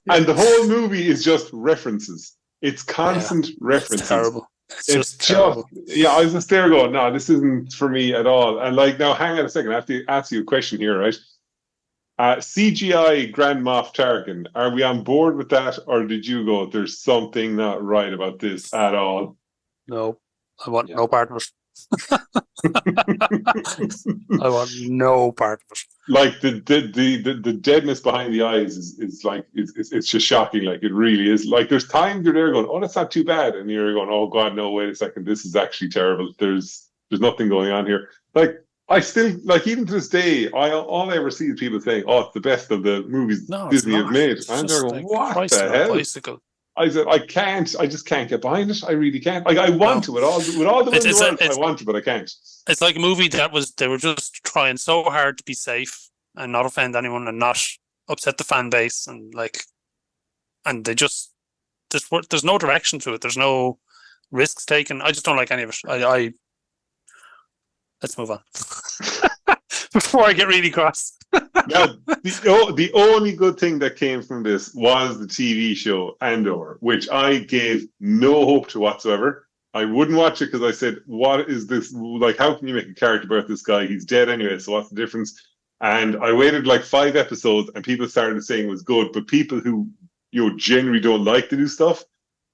And the whole movie is just references. It's Yeah, constant it's references. terrible. It's just terrible. Yeah, I was just there going, no, this isn't for me at all. And like, now hang on a second, I have to ask you a question here, right? CGI Grand Moff Tarkin, are we on board with that, or did you go, there's something not right about this at all? No, I want Yeah. no part of it. I want no part of it. Like the deadness behind the eyes is like it's just shocking. Like it really is. Like there's times you're there going, oh, that's not too bad, and you're going, oh God, no, wait a second, this is actually terrible. There's nothing going on here. Like I still like even to this day, all I ever see is people saying, oh, it's the best of the movies No, it's Disney have not. made, It's and just they're going, like what Christ the on a hell? bicycle. I said, I just can't get behind it. I really can't. Like I want to with all the will in the world, I want to, but I can't. It's like a movie they were just trying so hard to be safe and not offend anyone and not upset the fan base and they just there's no direction to it. There's no risks taken. I just don't like any of it. I let's move on before I get really cross. Now, the only good thing that came from this was the TV show Andor, which I gave no hope to whatsoever. I wouldn't watch it because I said, what is this? Like, how can you make a character about this guy? He's dead anyway, so what's the difference? And I waited like 5 episodes and people started saying it was good, but people who, generally don't like to do stuff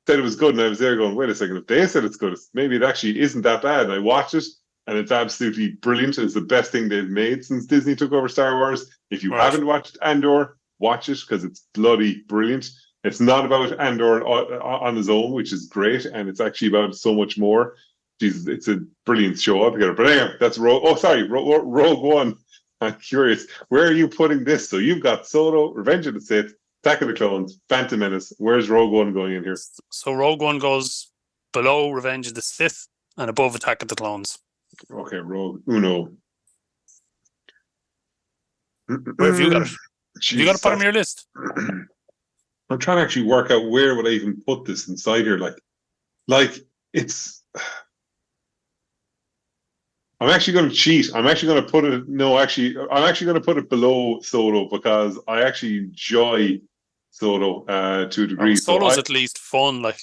said it was good. And I was there going, wait a second, if they said it's good, maybe it actually isn't that bad. And I watched it and it's absolutely brilliant. It's the best thing they've made since Disney took over Star Wars. If you haven't watched Andor, watch it because it's bloody brilliant. It's not about Andor on his own, which is great, and it's actually about so much more. Jesus, it's a brilliant show altogether. But anyway, that's Rogue One. I'm curious, where are you putting this? So you've got Solo, Revenge of the Sith, Attack of the Clones, Phantom Menace. Where's Rogue One going in here? So Rogue One goes below Revenge of the Sith and above Attack of the Clones. Okay, Rogue Uno. Where have you got it? Have you got to put on your list? I'm trying to actually work out where would I even put this inside here. Like it's. I'm actually going to cheat. I'm actually going to put it. No, actually, I'm actually going to put it below Solo because I actually enjoy Solo to a degree. Solo's at least fun, like.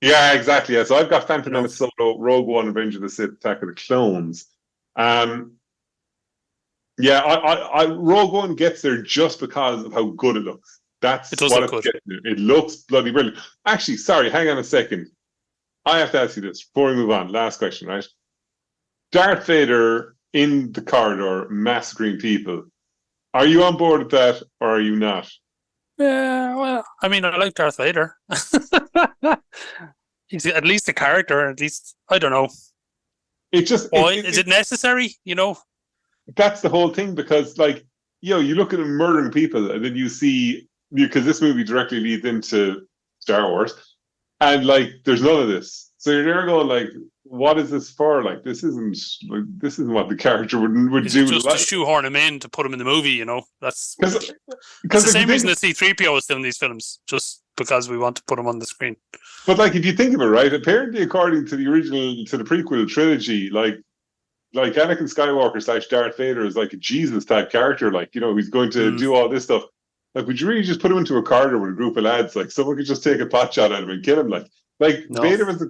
Yeah, exactly. Yeah. So I've got Phantom Menace, Solo, Rogue One, Revenge of the Sith, Attack of the Clones. Yeah, I Rogue One gets there just because of how good it looks. That's what it's getting there. It looks bloody brilliant. Actually, sorry, hang on a second. I have to ask you this before we move on. Last question, right? Darth Vader in the corridor massacring people. Are you on board with that or are you not? Yeah, well, I mean, I like Darth Vader. He's at least a character. At least, I don't know. It just is it necessary? That's the whole thing because, like, you look at him murdering people, and then you see because this movie directly leads into Star Wars, and like, there's none of this. So you're there going, like, what is this for? Like, this isn't what the character would do. Just to shoehorn him in to put him in the movie, That's because the same reason that C-3PO is doing these films, just because we want to put him on the screen. But like, if you think of it, right, apparently, according to the prequel trilogy, like Anakin Skywalker / Darth Vader is like a Jesus type character, like, he's going to do all this stuff. Like, would you really just put him into a corridor with a group of lads? Like, someone could just take a pot shot at him and kill him. No. Vader was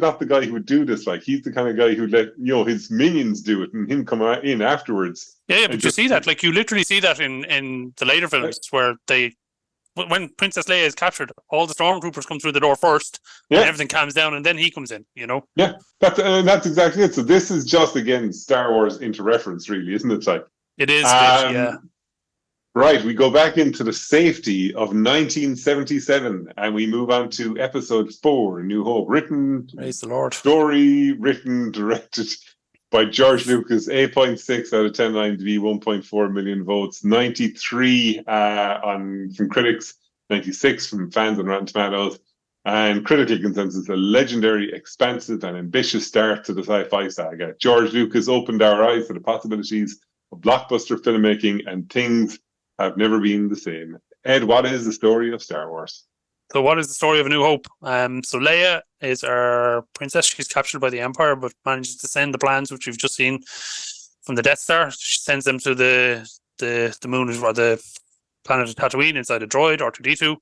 not the guy who would do this. Like, he's the kind of guy who'd let his minions do it and him come in afterwards. Yeah, but you see that, like, you literally see that in the later films where when Princess Leia is captured, all the stormtroopers come through the door first, and everything calms down, and then he comes in. Yeah, that's exactly it. So this is just again Star Wars into reference, really, isn't it? Like it is, yeah. Right, we go back into the safety of 1977 and we move on to episode 4, New Hope. Praise the Lord. Written, directed by George Lucas, 8.6 out of 10 IMDb, 1.4 million votes, 93 from critics, 96 from fans on Rotten Tomatoes, and critical consensus, a legendary, expansive, and ambitious start to the sci-fi saga. George Lucas opened our eyes to the possibilities of blockbuster filmmaking, and things have never been the same. Ed, what is the story of Star Wars? So what is the story of A New Hope? So Leia is our princess. She's captured by the Empire, but manages to send the plans, which we've just seen, from the Death Star. She sends them to the moon, or the planet of Tatooine, inside a droid, R2-D2.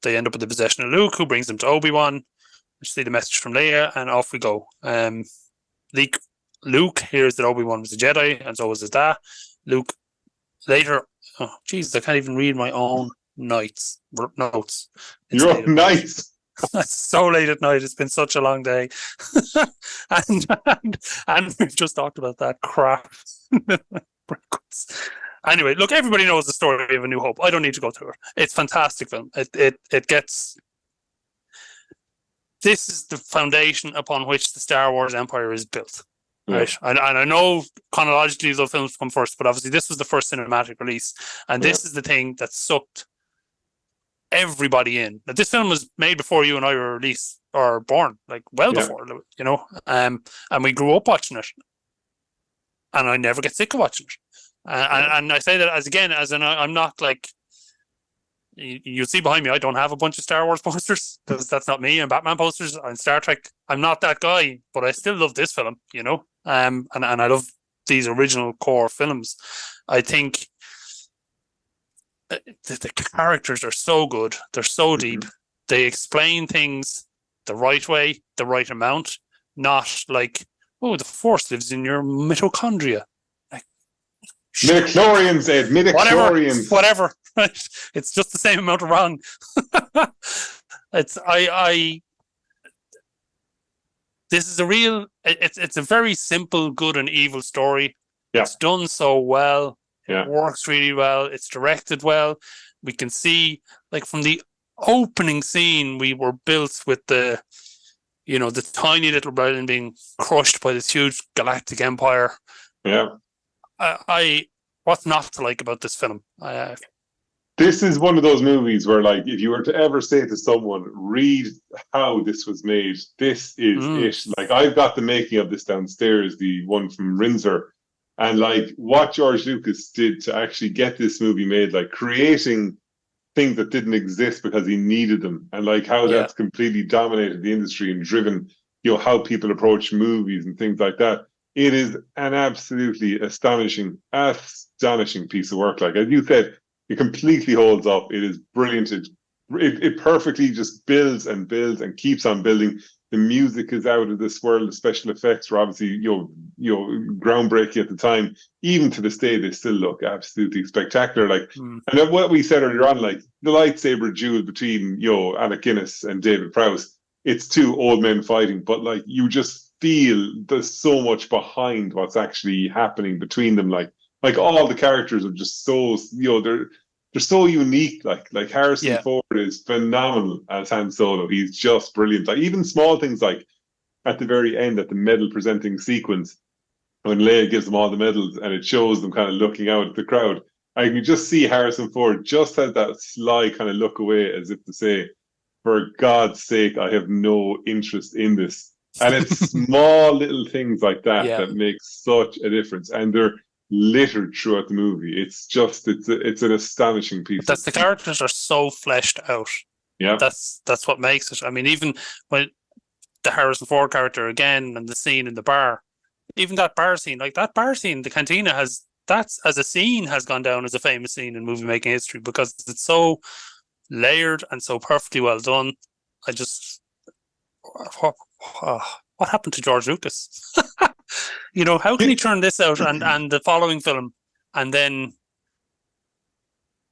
They end up in the possession of Luke, who brings them to Obi-Wan. We see the message from Leia, and off we go. Luke hears that Obi-Wan was a Jedi, and so was his dad. Luke later, I can't even read my own notes. Your own notes. It's so late at night. It's been such a long day, and we've just talked about that crap. Anyway, look, everybody knows the story of A New Hope. I don't need to go through it. It's a fantastic film. It gets. This is the foundation upon which the Star Wars empire is built. Right, and I know chronologically those films come first, but obviously this was the first cinematic release, and this is the thing that sucked everybody in. Now, this film was made before you and I were released or born, like before, you know. And we grew up watching it, and I never get sick of watching it. And I say that I'm not like. You'll see behind me, I don't have a bunch of Star Wars posters, because that's not me, and Batman posters, and Star Trek. I'm not that guy, but I still love this film, you know? And I love these original core films. I think the characters are so good. They're so deep. They explain things the right way, the right amount, not like, oh, the Force lives in your mitochondria. Midichlorians, Ed. Midichlorians. Whatever. Right? It's just the same amount of wrong. This is a real. It's a very simple good and evil story. Yeah. It's done so well. Yeah. It works really well. It's directed well. We can see, like, from the opening scene, we were built with the tiny little rebellion being crushed by this huge galactic empire. Yeah. What's not to like about this film? This is one of those movies where, like, if you were to ever say to someone, read how this was made, this is it. Like, I've got the making of this downstairs, the one from Rinzer, and like what George Lucas did to actually get this movie made, like creating things that didn't exist because he needed them, and like how that's completely dominated the industry and driven, how people approach movies and things like that. It is an absolutely astonishing piece of work. Like, as you said, it completely holds up. It is brilliant. It perfectly just builds and builds and keeps on building. The music is out of this world. The special effects were obviously, groundbreaking at the time. Even to this day, they still look absolutely spectacular. Like, and then what we said earlier on, like the lightsaber duel between, Alec Guinness and David Prowse, it's two old men fighting, but like you just feel there's so much behind what's actually happening between them. Like all the characters are just so, they're so unique. Like Harrison Ford is phenomenal as Han Solo. He's just brilliant. Like, even small things like at the very end, at the medal presenting sequence, when Leia gives them all the medals and it shows them kind of looking out at the crowd, I can just see Harrison Ford just has that sly kind of look away, as if to say, for God's sake, I have no interest in this. And it's small little things like that that make such a difference. And they're littered throughout the movie. It's an astonishing piece. But the characters are so fleshed out. Yeah. That's what makes it. I mean, even when the Harrison Ford character again, and the scene in the bar, even that bar scene, the cantina has gone down as a famous scene in movie making history, because it's so layered and so perfectly well done. What happened to George Lucas? How can he turn this out and the following film, and then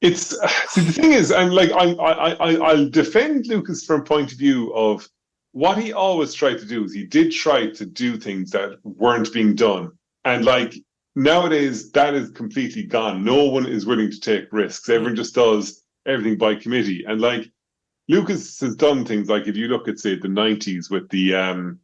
it's the thing is, I'll defend Lucas from point of view of what he always tried to do. Is he did try to do things that weren't being done, and like nowadays that is completely gone. No one is willing to take risks. Everyone just does everything by committee. And like Lucas has done things like if you look at say the 90s with the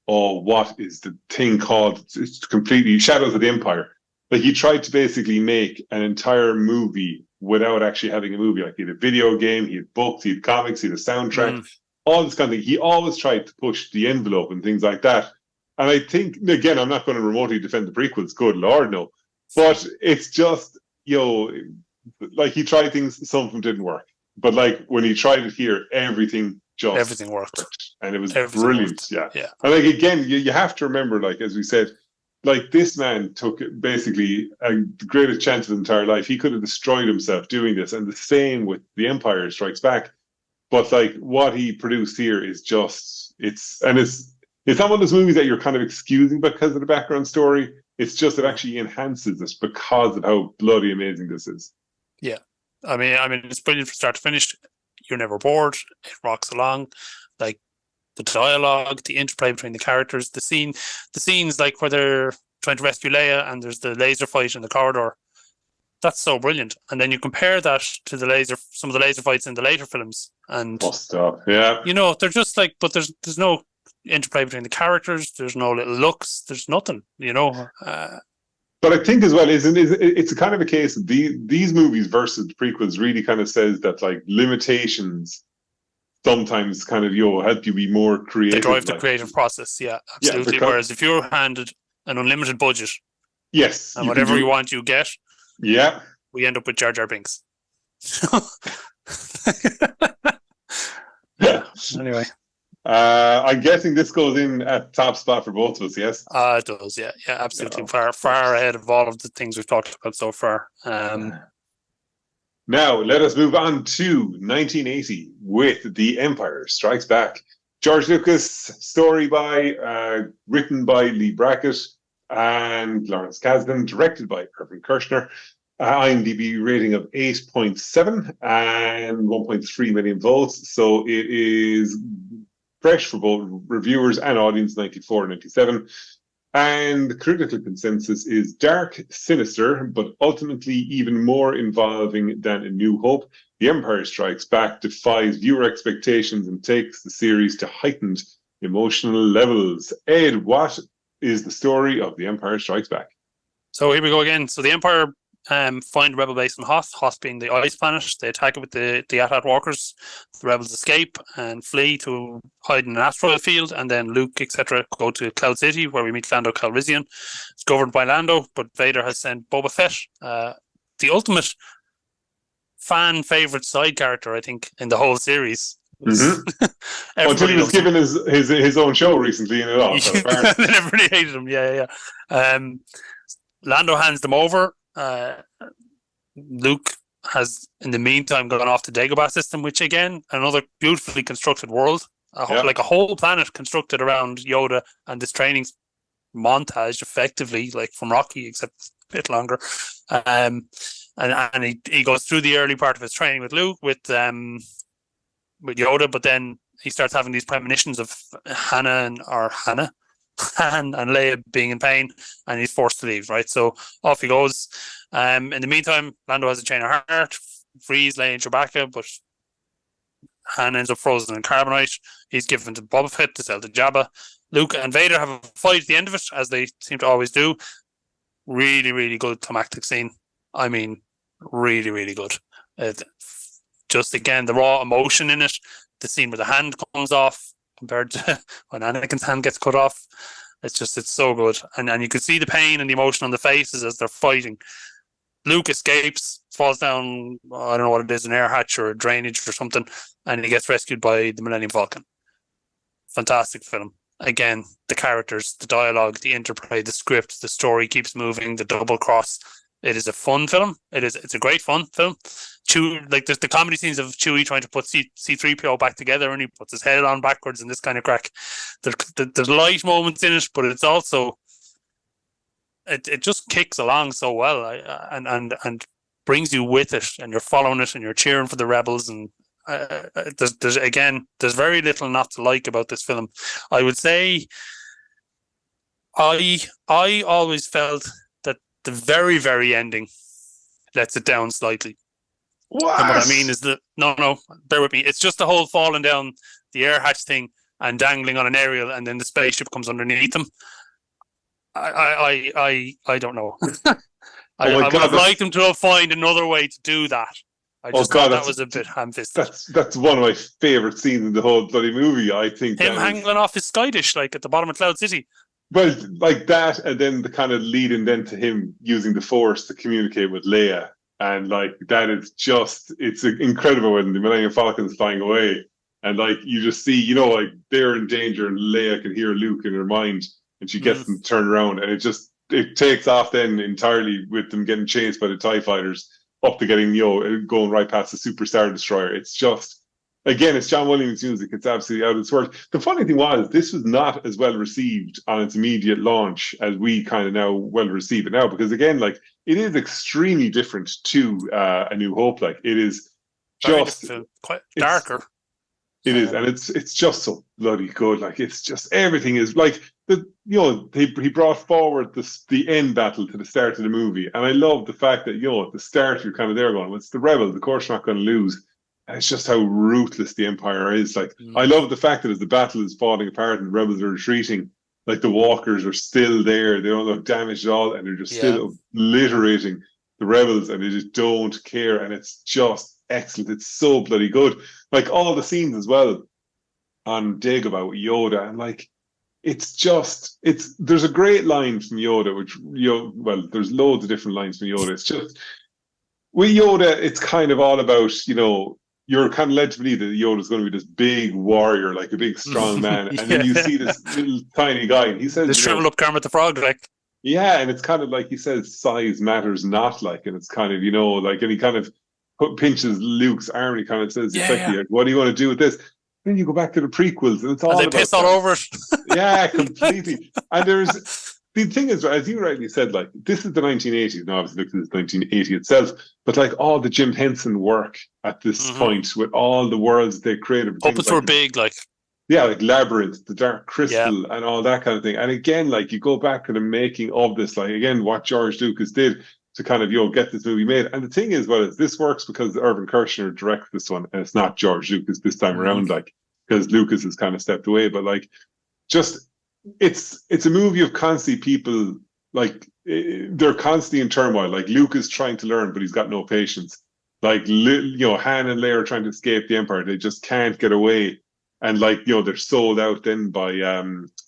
what is the thing called? It's completely Shadows of the Empire. Like he tried to basically make an entire movie without actually having a movie. Like he had a video game, he had books, he had comics, he had a soundtrack, all this kind of thing. He always tried to push the envelope and things like that. And I think, again, I'm not going to remotely defend the prequels, good Lord, no. But it's just, like he tried things, some of them didn't work. But like when he tried it here, everything worked. And it was everything brilliant, worked. yeah. And like again, you have to remember, like as we said, like this man took basically the greatest chance of his entire life. He could have destroyed himself doing this. And the same with The Empire Strikes Back. But like what he produced here is just, it's not one of those movies that you're kind of excusing because of the background story. It's just it actually enhances it because of how bloody amazing this is. Yeah. I mean, it's brilliant from start to finish. You're never bored. It rocks along. Like the dialogue, the interplay between the characters, the scenes like where they're trying to rescue Leia and there's the laser fight in the corridor. That's so brilliant. And then you compare that to some of the laser fights in the later films, and yeah, they're just like, but there's no interplay between the characters. There's no little looks. There's nothing. But I think as well, it's a kind of a case of these movies versus the prequels really kind of says that like limitations sometimes kind of help you be more creative. They drive the creative process, yeah, absolutely. Yeah, whereas if you're handed an unlimited budget, yes, and whatever you want, you get. Yeah, we end up with Jar Jar Binks. Yeah. Anyway. I'm guessing this goes in at top spot for both of us, yes? It does, yeah, absolutely. Yeah. Far ahead of all of the things we've talked about so far. Now, let us move on to 1980 with The Empire Strikes Back. George Lucas, story written by Lee Brackett and Lawrence Kasdan, directed by Irvin Kershner. IMDb rating of 8.7 and 1.3 million votes. So it is fresh for both reviewers and audience, 94 and 97. And the critical consensus is dark, sinister, but ultimately even more involving than A New Hope. The Empire Strikes Back defies viewer expectations and takes the series to heightened emotional levels. Ed, what is the story of The Empire Strikes Back? So here we go again. So the Empire find rebel base in Hoth being the ice planet. They attack it with the AT-AT walkers. The rebels escape and flee to hide in an asteroid field, and then Luke, etc., go to Cloud City, where we meet Lando Calrissian. It's governed by Lando, but Vader has sent Boba Fett, the ultimate fan favorite side character, I think, in the whole series. Until he was given his own show recently in it all. So everybody hated him. Yeah. Lando hands them over. Luke has, in the meantime, gone off the Dagobah system, which again, another beautifully constructed world, like a whole planet constructed around Yoda and this training montage, effectively, like from Rocky, except a bit longer. And he goes through the early part of his training with Luke, with Yoda, but then he starts having these premonitions of Han and Leia being in pain, and he's forced to leave, right? So off he goes. In the meantime, Lando has a chain of heart, frees Leia and Chewbacca, but Han ends up frozen in carbonite. He's given to Boba Fett to sell to Jabba. Luke and Vader have a fight at the end of it, as they seem to always do. Really, really good climactic scene. I mean, really, really good. Just again, the raw emotion in it. The scene where the hand comes off compared to when Anakin's hand gets cut off. It's so good. And you can see the pain and the emotion on the faces as they're fighting. Luke escapes, falls down, I don't know what it is, an air hatch or a drainage or something, and he gets rescued by the Millennium Falcon. Fantastic film. Again, the characters, the dialogue, the interplay, the script, the story keeps moving, the double cross. It is a fun film. It's a great fun film. Like there's the comedy scenes of Chewie trying to put C-3PO back together, and he puts his head on backwards and this kind of crack. There's light moments in it, but it's also it just kicks along so well, and brings you with it, and you're following it, and you're cheering for the rebels. And there's very little not to like about this film. I would say I always felt that The very, very ending lets it down slightly. What? And what I mean is that no, bear with me. It's just the whole falling down the air hatch thing and dangling on an aerial, and then the spaceship comes underneath them. I don't know. I would have liked them to have found another way to do that. I just thought that was a bit ham-fisted. That's one of my favourite scenes in the whole bloody movie. I think him hanging off his sky dish, like at the bottom of Cloud City. Well, like that, and then the kind of leading then to him using the Force to communicate with Leia, and like that is it's incredible when the Millennium Falcon's flying away, and like you just see, like they're in danger, and Leia can hear Luke in her mind, and she gets them to turn around, and it takes off then entirely with them getting chased by the TIE fighters up to getting, going right past the Super Star Destroyer. It's just, again, it's John Williams' music. It's absolutely out of its world. The funny thing was, this was not as well received on its immediate launch as we kind of now well receive it now, because again, like, it is extremely different to A New Hope. Like, it is just quite darker. It is, and it's just so bloody good. Like, it's just, everything is like he brought forward the end battle to the start of the movie, and I love the fact that at the start you're kind of there going, well, it's the rebels, of course, not going to lose. And it's just how ruthless the Empire is. Like, I love the fact that as the battle is falling apart and the rebels are retreating, like the walkers are still there. They don't look damaged at all, and they're just still obliterating the rebels, and they just don't care. And it's just excellent. It's so bloody good. Like, all the scenes as well on Dagobah with Yoda, and like, there's a great line from Yoda, which, there's loads of different lines from Yoda. It's just, with Yoda, it's kind of all about, you're kind of led to believe that Yoda's going to be this big warrior, like a big strong man, and then you see this little tiny guy, and he says, "This shrivel up Kermit the Frog," like. Yeah, and it's kind of like he says, size matters not, like, and it's kind of, like, and he kind of pinches Luke's arm, and he kind of says, like, what do you want to do with this? Then you go back to the prequels, and it's all about piss all over it. Yeah, completely. And the thing is, as you rightly said, like, this is the 1980s. Now, obviously, this is 1980 itself, but like all the Jim Henson work at this point, with all the worlds they created. Puppets were big, like. Yeah, like Labyrinth, the Dark Crystal, and all that kind of thing. And again, like, you go back to the making of this, like, again, what George Lucas did to kind of, get this movie made. And the thing is, well, this works because Irvin Kershner directed this one, and it's not George Lucas this time around, like, because Lucas has kind of stepped away. But like, just, it's a movie of constantly people, like, they're constantly in turmoil. Like, Luke is trying to learn, but he's got no patience. Like, Han and Leia are trying to escape the Empire. They just can't get away. And like, they're sold out then by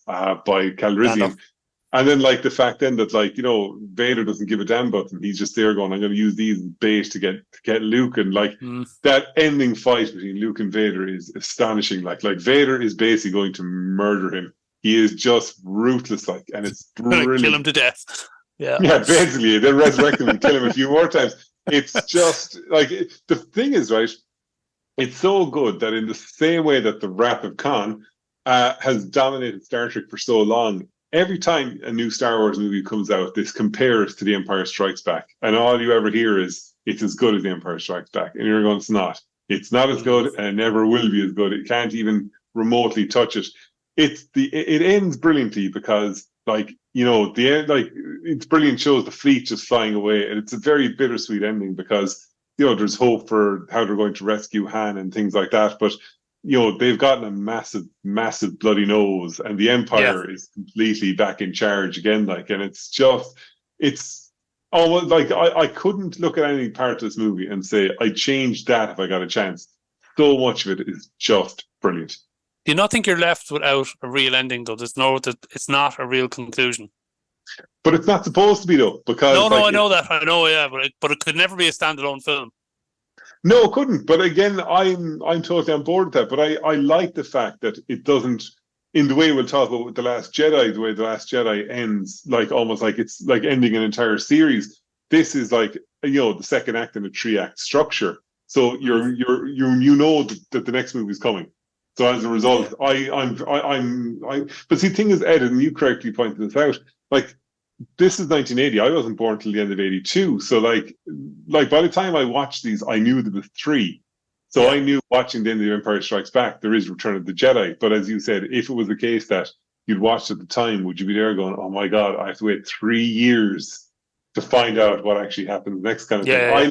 Calrissian. And then, like, the fact then that, like, Vader doesn't give a damn about them. He's just there going, I'm going to use these as bait to get Luke. And like, that ending fight between Luke and Vader is astonishing. Like Vader is basically going to murder him. He is just ruthless, like, and it's brilliant. Kill him to death. Yeah, basically, then resurrect him and kill him a few more times. It's just like, the thing is, right, it's so good that in the same way that the Wrath of Khan has dominated Star Trek for so long, every time a new Star Wars movie comes out, this compares to The Empire Strikes Back. And all you ever hear is, it's as good as The Empire Strikes Back. And you're going, it's not. It's not as good, and it never will be as good. It can't even remotely touch it. It ends brilliantly because, like, the end, like, it's brilliant, shows the fleet just flying away. And it's a very bittersweet ending because, there's hope for how they're going to rescue Han and things like that. But, they've gotten a massive, massive bloody nose, and the Empire is completely back in charge again. Like, and it's almost like I couldn't look at any part of this movie and say I'd change that if I got a chance. So much of it is just brilliant. Do you not think you're left without a real ending, though? It's not a real conclusion. But it's not supposed to be, though, because I know that. I know, yeah, but it could never be a standalone film. No, it couldn't. But again, I'm totally on board with that. But I like the fact that it doesn't, in the way we'll talk about with The Last Jedi, the way The Last Jedi ends, like, almost like it's like ending an entire series. This is like, the second act in a 3-act structure. So you know that the next movie is coming. So as a result, but see, the thing is, Ed, and you correctly pointed this out, like, this is 1980. I wasn't born till the end of 82. So like by the time I watched these, I knew there was 3. So I knew, watching the end of The Empire Strikes Back, there is Return of the Jedi. But as you said, if it was the case that you'd watched at the time, would you be there going, oh my God, I have to wait 3 years to find out what actually happens next, kind of thing. Yeah.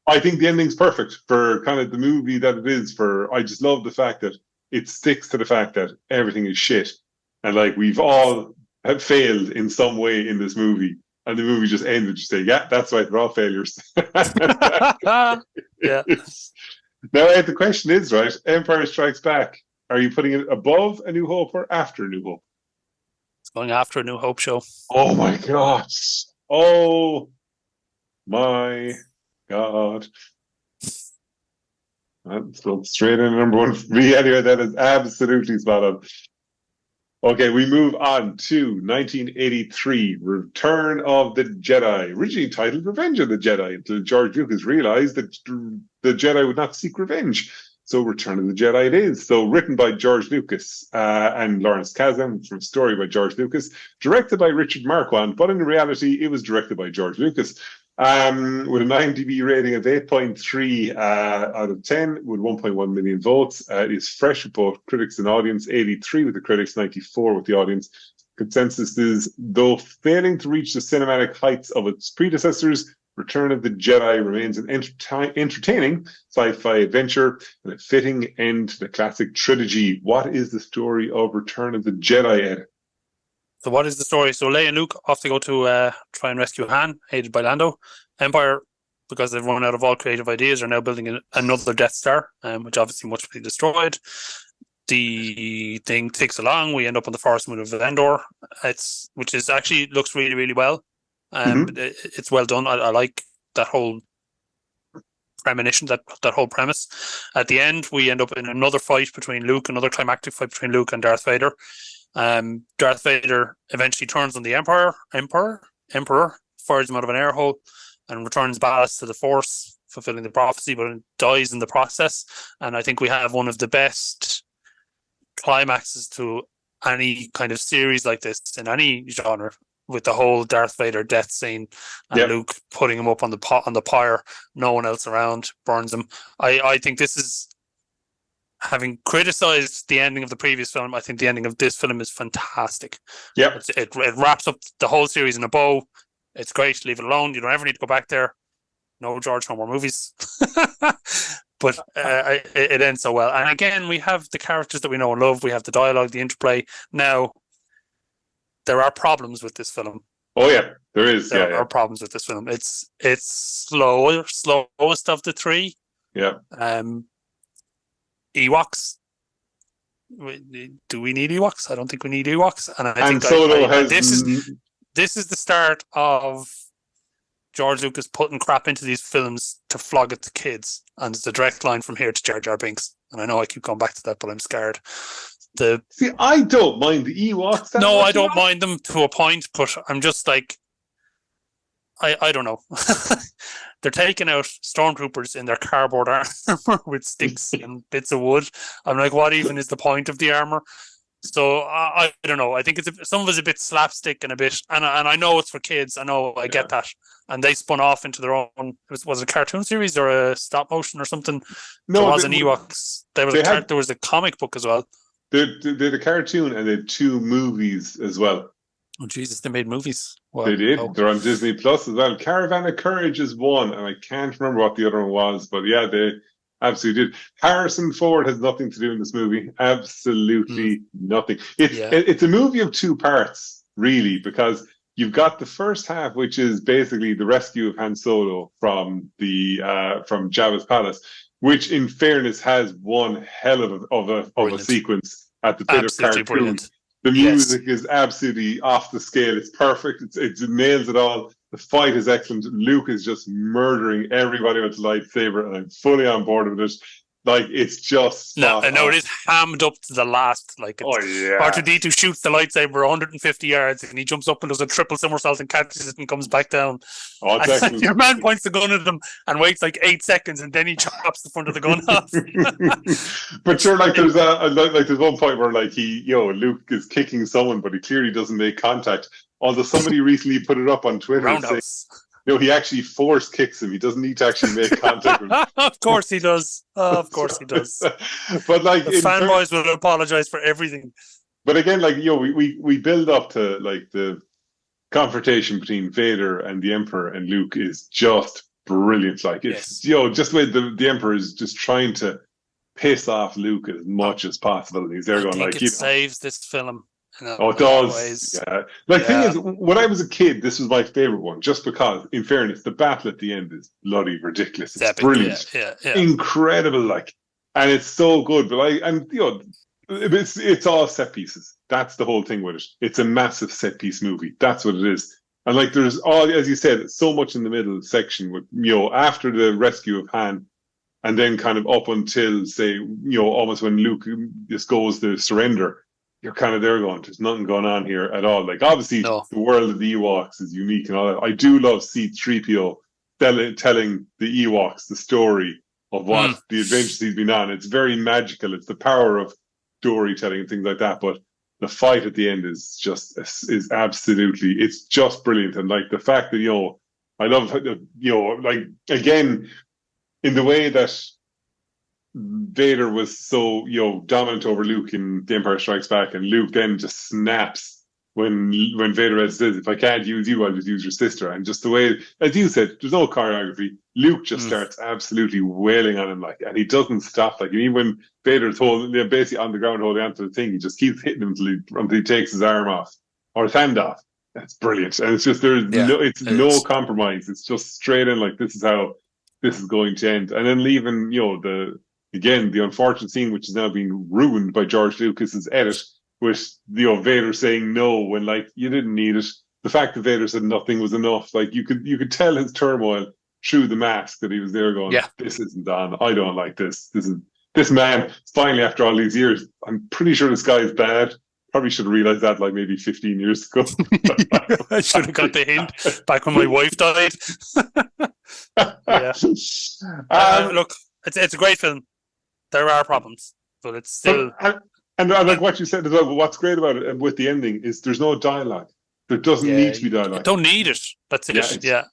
I think the ending's perfect for kind of the movie that it is. I just love the fact that it sticks to the fact that everything is shit, and like we've all have failed in some way in this movie, and the movie just ends with you say, "Yeah, that's right, we're all failures." Yeah. Now, Ed, the question is, right? Empire Strikes Back. Are you putting it above A New Hope or after A New Hope? It's going after A New Hope show. Oh my God! Oh my God! That's going straight in number one for me anyway. That is absolutely spot on. Okay, we move on to 1983, Return of the Jedi, originally titled Revenge of the Jedi, until George Lucas realized that the Jedi would not seek revenge. So Return of the Jedi it is. So written by George Lucas and Lawrence Kasdan, from story by George Lucas, directed by Richard Marquand, but in reality, it was directed by George Lucas. With an IMDb rating of 8.3 out of 10, with 1.1 million votes. It is fresh with both critics and audience, 83 with the critics, 94 with the audience. Consensus is, though failing to reach the cinematic heights of its predecessors, Return of the Jedi remains an entertaining sci-fi adventure and a fitting end to the classic trilogy. What is the story of Return of the Jedi, Ed? So what is the story? So Leia and Luke off to go to try and rescue Han, aided by Lando. Empire, because they've run out of all creative ideas, are now building another Death Star, which obviously must be destroyed. The thing ticks along. We end up on the forest moon of Endor, which is actually looks really, really well. It's well done. I like that whole premonition, that whole premise. At the end, we end up in another fight between Luke, another climactic fight between Luke and Darth Vader. Darth Vader eventually turns on the Emperor, fires him out of an air hole, and returns ballast to the Force, fulfilling the prophecy, but dies in the process. And I think we have one of the best climaxes to any kind of series like this in any genre, with the whole Darth Vader death scene and Luke putting him up on the pyre, no one else around, burns him. I think this is, having criticized the ending of the previous film, I think the ending of this film is fantastic. Yeah, it wraps up the whole series in a bow. It's great. Leave it alone. You don't ever need to go back there. No George, no more movies. But it ends so well. And again, we have the characters that we know and love. We have the dialogue, the interplay. Now, there are problems with this film. Oh yeah, there is. There are problems with this film. It's slowest of the three. Yeah. Ewoks. Do we need Ewoks? I don't think we need Ewoks. And I think Solo has. This is the start of George Lucas putting crap into these films to flog it to kids, and it's a direct line from here to Jar Jar Binks. And I know I keep going back to that, but I'm scared. See, I don't mind the Ewoks. No, I don't mind them to a point, but I'm just like, I don't know. They're taking out stormtroopers in their cardboard armor with sticks and bits of wood. I'm like, what even is the point of the armor? So I don't know. I think some of it's a bit slapstick and a bit, and I know it's for kids. I get that. And they spun off into their own. Was it a cartoon series or a stop motion or something? No, there was an Ewoks. There was a comic book as well. They did a cartoon and they had 2 movies as well. Oh Jesus! They made movies. Wow. They did. They're on Disney Plus as well. Caravan of Courage is one, and I can't remember what the other one was, but yeah, they absolutely did. Harrison Ford has nothing to do in this movie. Absolutely nothing. It's a movie of 2 parts, really, because you've got the first half, which is basically the rescue of Han Solo from Jabba's palace, which, in fairness, has one hell of a sequence at the bit of cartoon. Brilliant. The music is absolutely off the scale. It's perfect. It nails it all. The fight is excellent. Luke is just murdering everybody with his lightsaber, and I'm fully on board with it. Like, it's just I know it is hammed up to the last. Like, R2-D2 shoots the lightsaber 150 yards, and he jumps up and does a triple somersault and catches it and comes back down. Oh, it's excellent. Your man points the gun at him and waits like 8 seconds, and then he chops the front of the gun off. But sure, like there's there's one point where like Luke is kicking someone, but he clearly doesn't make contact. Although somebody recently put it up on Twitter Roundhouse. Saying, he actually force kicks him. He doesn't need to actually make contact with him. Of course he does. Of course he does. But like, the fanboys will apologize for everything. But again, like we build up to like the confrontation between Vader and the Emperor and Luke is just brilliant. Like it's just the way the Emperor is just trying to piss off Luke as much as possible. And he's there going like, saves this film. It does. Yeah. Like, thing is, when I was a kid, this was my favorite one, just because, in fairness, the battle at the end is bloody ridiculous. It's brilliant, incredible, like, and it's so good. But it's all set pieces. That's the whole thing with it. It's a massive set piece movie. That's what it is. And like, there's all, as you said, so much in the middle section with after the rescue of Han. And then kind of up until, say, almost when Luke just goes to surrender, you're kind of there going, there's nothing going on here at all. Like, obviously, the world of the Ewoks is unique and all that. I do love C-3PO telling the Ewoks the story of what the adventures he's been on. It's very magical. It's the power of storytelling and things like that. But the fight at the end is absolutely, it's just brilliant. And like the fact that, I love, like, again, in the way that Vader was so, dominant over Luke in The Empire Strikes Back, and Luke then just snaps when Vader says, if I can't use you, I'll just use your sister. And just the way, as you said, there's no choreography. Luke just starts absolutely wailing on him, like, and he doesn't stop. Like, even when Vader's basically on the ground holding onto the thing, he just keeps hitting him until he takes his arm off or his hand off. That's brilliant. And it's just, no compromise. It's just straight in, like, this is how this is going to end. And then leaving, the unfortunate scene, which is now being ruined by George Lucas's edit, with, Vader saying no when, like, you didn't need it. The fact that Vader said nothing was enough. Like, you could tell his turmoil through the mask that he was there going, this isn't on. I don't like this. This man, finally, after all these years, I'm pretty sure this guy is bad. Probably should have realised that, like, maybe 15 years ago. I should have got the hint back when my wife died. Look, it's a great film. There are problems, but it's still... And like what you said as well, what's great about it with the ending is there's no dialogue. There doesn't need to be dialogue. You don't need it. That's it.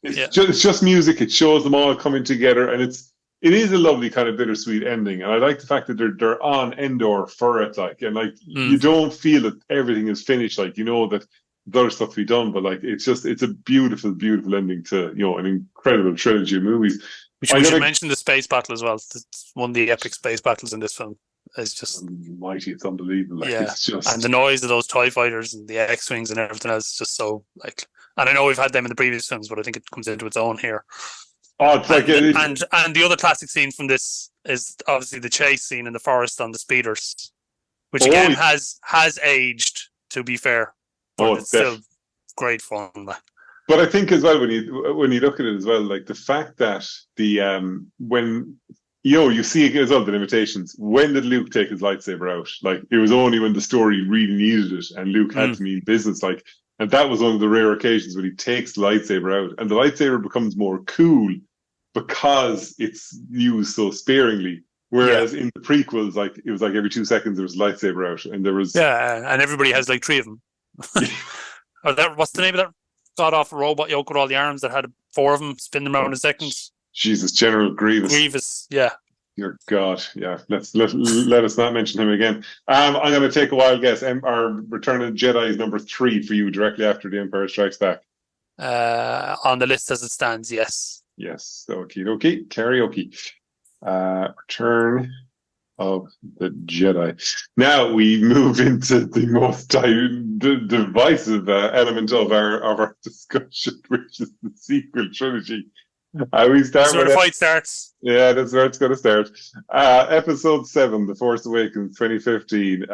It's just music. It shows them all coming together, and it is a lovely kind of bittersweet ending. And I like the fact that they're on Endor for it, like, and like you don't feel that everything is finished. Like, that there's other stuff to be done, but like it's a beautiful, beautiful ending to an incredible trilogy of movies. We should mention the space battle as well. It's one of the epic space battles in this film. It's just mighty. It's unbelievable. Like, it's just... and the noise of those TIE fighters and the X-wings and everything else is just so, like, and I know we've had them in the previous films, but I think it comes into its own here. Oh, it's like and the other classic scene from this is obviously the chase scene in the forest on the speeders, which again has aged, to be fair, but it's still great fun. But I think as well, when you look at it as well, like the fact that when you see as well the limitations. When did Luke take his lightsaber out? Like, it was only when the story really needed it, and Luke had to mean business. Like, and that was one of the rare occasions when he takes the lightsaber out, and the lightsaber becomes more cool because it's used so sparingly. Whereas in the prequels, like, it was like every 2 seconds there was a lightsaber out, and there was and everybody has like 3 of them. Or what's the name of that god awful robot yoke with all the arms that had 4 of them, spin them around in seconds? Jesus, General Grievous. Grievous, yeah. Your God, yeah. Let us not mention him again. I'm going to take a wild guess. Our Return of the Jedi is number 3 for you, directly after The Empire Strikes Back. On the list as it stands, yes. Yes. Okie dokie. Karaoke. Return of the Jedi. Now we move into the most divisive element of our discussion, which is the sequel trilogy. We start that's where the fight starts. Yeah, that's where it's going to start. Episode 7, The Force Awakens, 2015.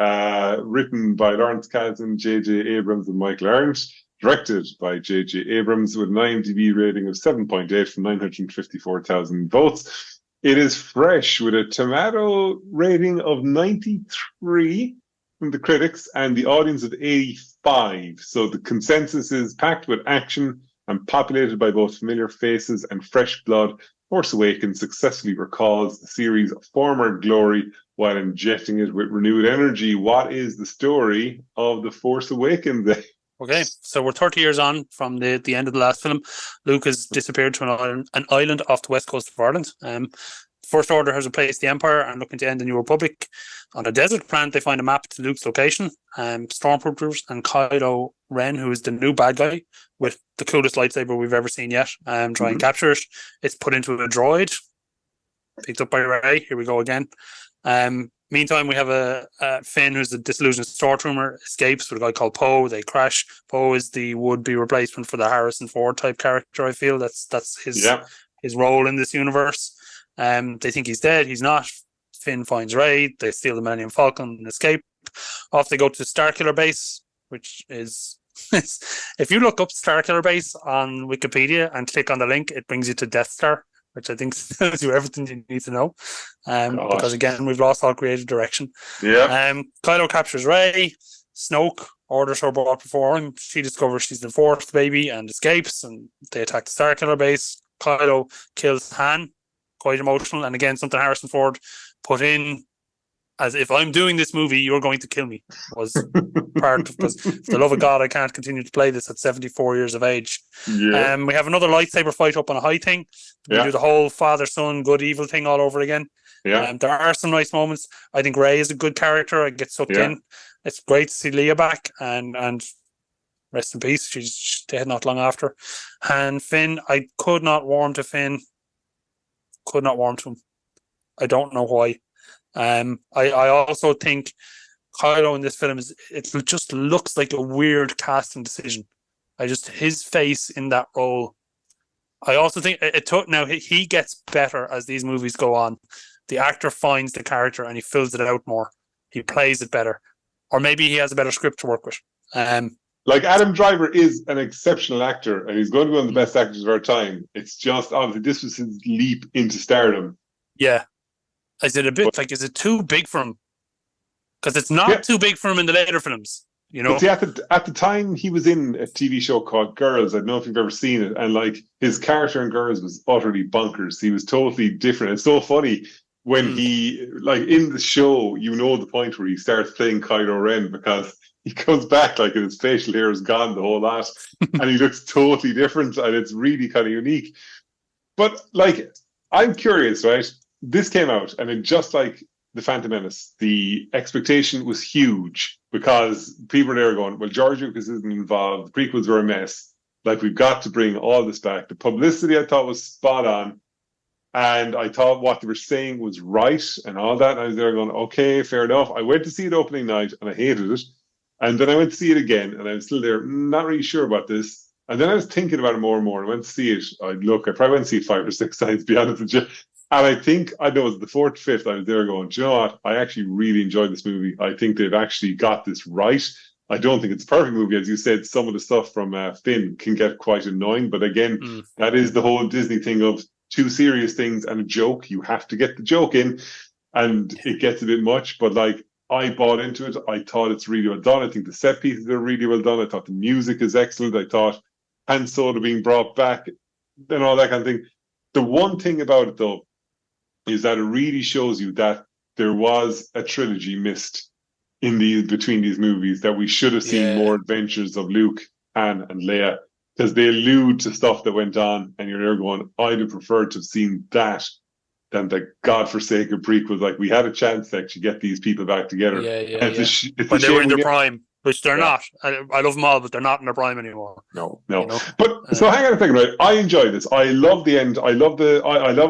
Written by Lawrence Kasdan, J.J. Abrams, and Michael Arndt. Directed by J.J. Abrams with an IMDb rating of 7.8 from 954,000 votes. It is fresh with a tomato rating of 93 from the critics and the audience of 85. So the consensus is packed with action and populated by both familiar faces and fresh blood. Force Awakens successfully recalls the series' former glory while injecting it with renewed energy. What is the story of The Force Awakens? Okay, so we're 30 years on from the end of the last film. Luke has disappeared to an island off the west coast of Ireland. First Order has replaced the Empire and looking to end the New Republic. On a desert planet, they find a map to Luke's location. Stormtroopers and Kylo Ren, who is the new bad guy with the coolest lightsaber we've ever seen yet, try and capture it. It's put into a droid, picked up by Rey. Here we go again. Meantime, we have a Finn, who's a disillusioned stormtrooper, escapes with a guy called Poe. They crash. Poe is the would-be replacement for the Harrison Ford type character. I feel that's his role in this universe. They think he's dead. He's not. Finn finds Rey. They steal the Millennium Falcon and escape. Off they go to the Starkiller base, which is if you look up Starkiller base on Wikipedia and click on the link, it brings you to Death Star, which I think tells you everything you need to know. Because again, we've lost all creative direction. Yeah. Kylo captures Rey. Snoke orders her brought before him. She discovers she's the fourth baby and escapes, and they attack the Starkiller base. Kylo kills Han. Quite emotional, and again, something Harrison Ford put in as if I'm doing this movie, you're going to kill me, was part of, because for the love of God, I can't continue to play this at 74 years of age. Yeah. We have another lightsaber fight up on a high thing. We do the whole father-son, good-evil thing all over again. Yeah. There are some nice moments. I think Rey is a good character. I get sucked in. It's great to see Leia back, and rest in peace. She's dead not long after. And Finn, I could not warm to Finn. Could not warm to him. I don't know why. I also think Kylo in this film it just looks like a weird casting decision. His face in that role. I also think it took now he gets better as these movies go on. The actor finds the character and he fills it out more. He plays it better, or maybe he has a better script to work with. Like Adam Driver is an exceptional actor, and he's going to be one of the best actors of our time. It's just obviously this was his leap into stardom. Yeah, is it too big for him? Because it's not too big for him in the later films, you know. But see, at the time he was in a TV show called Girls. I don't know if you've ever seen it, and like his character in Girls was utterly bonkers. He was totally different. It's so funny when he like in the show, you know, the point where he starts playing Kylo Ren because he comes back like and his facial hair is gone, the whole lot, and he looks totally different, and it's really kind of unique. But like, I'm curious, right? This came out, and it just like The Phantom Menace, the expectation was huge because people were there going, well, George Lucas isn't involved, the prequels were a mess, like we've got to bring all this back. The publicity I thought was spot on, and I thought what they were saying was right and all that, and I was there going, okay, fair enough. I went to see it opening night and I hated it. And then I went to see it again, and I was still there, not really sure about this. And then I was thinking about it more and more. I went to see it. I probably went to see it 5 or 6 times, to be honest with you. And I think, I know it was the 4th, 5th, I was there going, do you know what? I actually really enjoyed this movie. I think they've actually got this right. I don't think it's a perfect movie. As you said, some of the stuff from Finn can get quite annoying. But again, that is the whole Disney thing of 2 serious things and a joke. You have to get the joke in, and it gets a bit much. But like, I bought into it. I thought it's really well done. I think the set pieces are really well done. I thought the music is excellent. I thought Han Solo being brought back and all that kind of thing. The one thing about it, though, is that it really shows you that there was a trilogy missed in between these movies, that we should have seen more adventures of Luke, Han, and Leia, because they allude to stuff that went on, and you're there going, I'd have preferred to have seen that than the godforsaken prequels. Like, we had a chance to actually get these people back together. It's when they were in their prime, which they're not. I love them all, but they're not in their prime anymore. No. You know? But so hang on a second, right? I enjoy this. I love the end. I love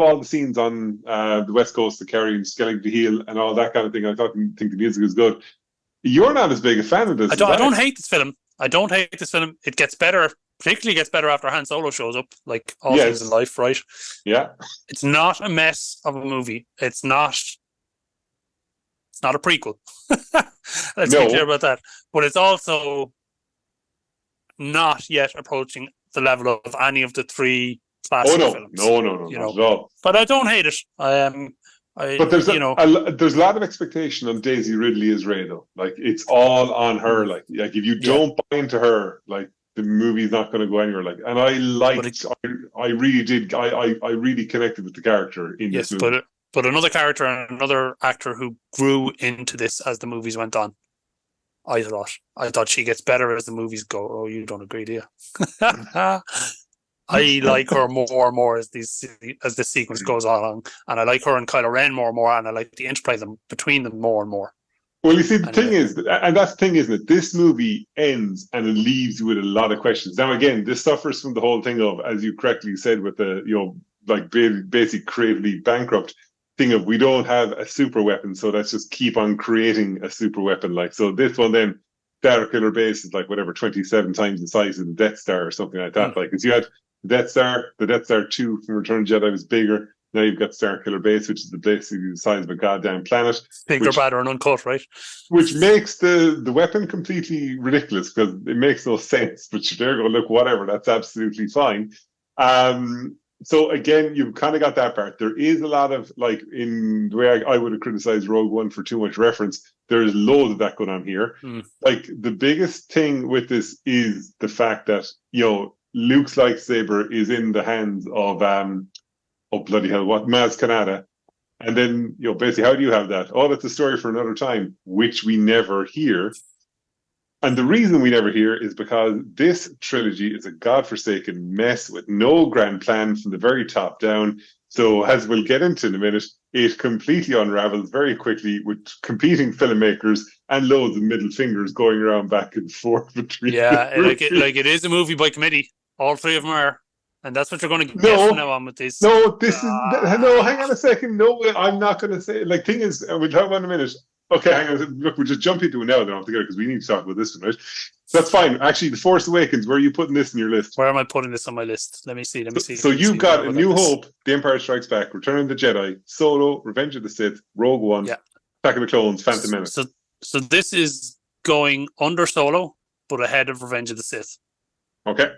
all the scenes on the West Coast, the Kerry and Skellig the Heel and all that kind of thing. I think the music is good. You're not as big a fan of this. I don't hate this film. It gets better. Particularly gets better after Han Solo shows up, like all things in life, right? Yeah. It's not a mess of a movie. It's not a prequel. Let's be clear about that. But it's also not yet approaching the level of any of the 3 classic films. No, not at all. But I don't hate it. But there's there's a lot of expectation on Daisy Ridley as Rey, though. Like, it's all on her. Like if you don't buy into her, like, the movie's not going to go anywhere. Like, and I really connected with the character in this movie. But another character and another actor who grew into this as the movies went on. I thought she gets better as the movies go. Oh, you don't agree, do you? I like her more and more as the sequence goes along, and I like her and Kylo Ren more and more, and I like the interplay between them more and more. Well, you see, the thing is, and that's the thing, isn't it? This movie ends and it leaves you with a lot of questions. Now, again, this suffers from the whole thing of, as you correctly said, with the, like basic creatively bankrupt thing of, we don't have a super weapon, so let's just keep on creating a super weapon. Like, so this one then, Star Killer Base is like whatever, 27 times the size of the Death Star or something like that. Like, because you had the Death Star 2 from Return of the Jedi was bigger. Now you've got Star Killer Base, which is basically the size of a goddamn planet. Bigger, badder, and uncut, right? Which makes the weapon completely ridiculous because it makes no sense. But they're going to look, whatever, that's absolutely fine. So again, you've kind of got that part. There is a lot of, like, in the way I would have criticized Rogue One for too much reference, there's loads of that going on here. Like, the biggest thing with this is the fact that, Luke's lightsaber is in the hands of oh, bloody hell, what? Maz Kanata. And then, basically, how do you have that? Oh, that's a story for another time, which we never hear. And the reason we never hear is because this trilogy is a godforsaken mess with no grand plan from the very top down. So, as we'll get into in a minute, it completely unravels very quickly with competing filmmakers and loads of middle fingers going around back and forth between. Yeah, it is a movie by committee. All three of them are. And that's what you're going to get from now on with this. No, hang on a second. No, I'm not going to say. Like, thing is, we'll talk about it in a minute. Okay, hang on. Look, we'll just jump into it now then altogether because we need to talk about this one, right? So that's fine. Actually, The Force Awakens, where are you putting this in your list? Where am I putting this on my list? Let me see. So you've got A New Hope, The Empire Strikes Back, Return of the Jedi, Solo, Revenge of the Sith, Rogue One, Attack of the Clones, Phantom Menace. So this is going under Solo, but ahead of Revenge of the Sith. Okay.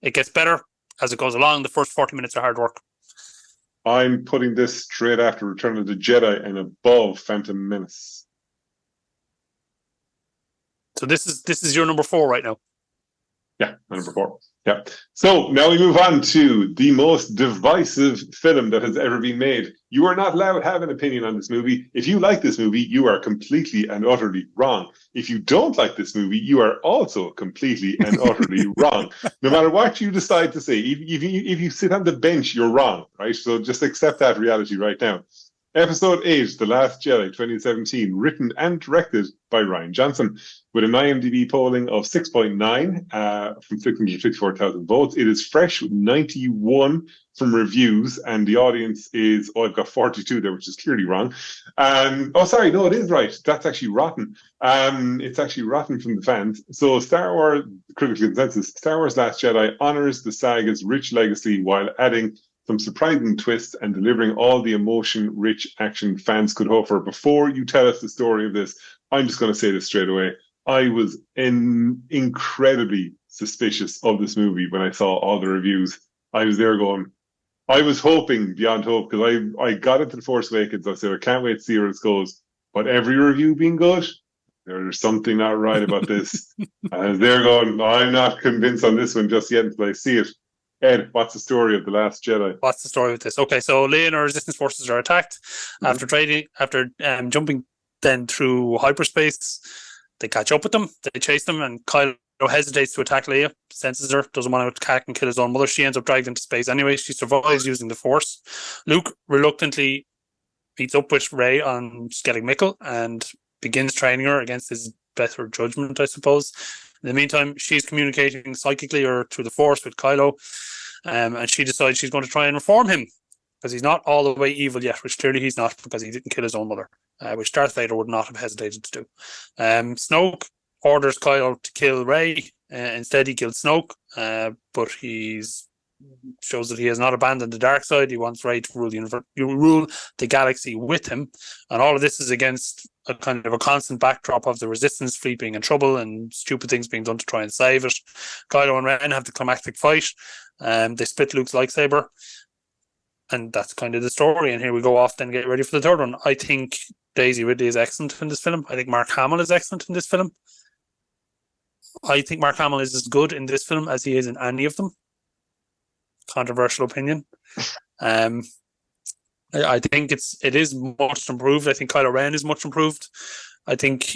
It gets better as it goes along. The first 40 minutes are hard work. I'm putting this straight after Return of the Jedi and above Phantom Menace. So this is your number 4 right now. Yeah, number 4. Yeah. So now we move on to the most divisive film that has ever been made. You are not allowed to have an opinion on this movie. If you like this movie, you are completely and utterly wrong. If you don't like this movie, you are also completely and utterly wrong. No matter what you decide to say, if you sit on the bench, you're wrong, right? So just accept that reality right now. Episode 8, The Last Jedi, 2017, written and directed by Rian Johnson, with an IMDb polling of 6.9 from 654,000 votes. It is fresh with 91 from reviews, and the audience is, I've got 42 there, which is clearly wrong. It is right. That's actually rotten. It's actually rotten from the fans. So Star Wars, critical consensus, Star Wars Last Jedi honors the saga's rich legacy while adding some surprising twists and delivering all the emotion-rich action fans could hope for. Before you tell us the story of this, I'm just going to say this straight away. I was incredibly suspicious of this movie when I saw all the reviews. I was there going, I was hoping beyond hope, because I got into The Force Awakens. I said, I can't wait to see where this goes. But every review being good, there's something not right about this. I was there going, I'm not convinced on this one just yet until I see it. Ed, what's the story of The Last Jedi? What's the story with this? Okay, so Leia and her resistance forces are attacked after jumping then through hyperspace. They catch up with them, they chase them, and Kylo hesitates to attack Leia, senses her, doesn't want to attack and kill his own mother. She ends up dragged into space anyway. She survives using the Force. Luke reluctantly meets up with Rey on Skellig Mickle and begins training her against his better judgment, I suppose. In the meantime, she's communicating psychically or through the Force with Kylo, and she decides she's going to try and reform him because he's not all the way evil yet, which clearly he's not because he didn't kill his own mother, which Darth Vader would not have hesitated to do. Snoke orders Kylo to kill Rey. Instead, he kills Snoke, but he's shows that he has not abandoned the dark side. He wants Rey to rule the galaxy with him, and all of this is against a kind of a constant backdrop of the Resistance fleet being in trouble and stupid things being done to try and save it. Kylo and Ren have the climactic fight. They split Luke's lightsaber, and that's kind of the story. And here we go off then get ready for the third one. I think Daisy Ridley is excellent in this film. I think Mark Hamill is excellent in this film. I think Mark Hamill is as good in this film as he is in any of them. Controversial opinion. I think it is much improved. I think Kylo Ren is much improved. I think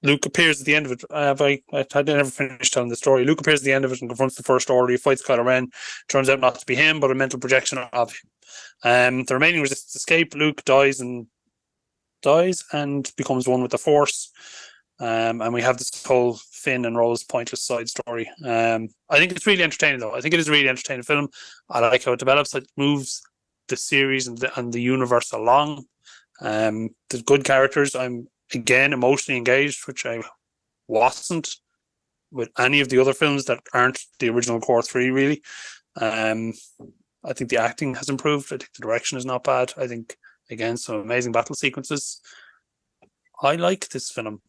Luke appears at the end of it. I never finished telling the story. Luke appears at the end of it and confronts the First Order. He fights Kylo Ren. Turns out not to be him, but a mental projection of him. The remaining resistance escape. Luke dies and becomes one with the Force. And we have this whole Finn and Rose pointless side story. I think it's really entertaining, though. I think it is a really entertaining film. I like how it develops. It moves the series and the universe along. There's good characters. I'm again emotionally engaged, which I wasn't with any of the other films that aren't the original core three, really. I think the acting has improved. I think the direction is not bad. I think, again, some amazing battle sequences. I like this film.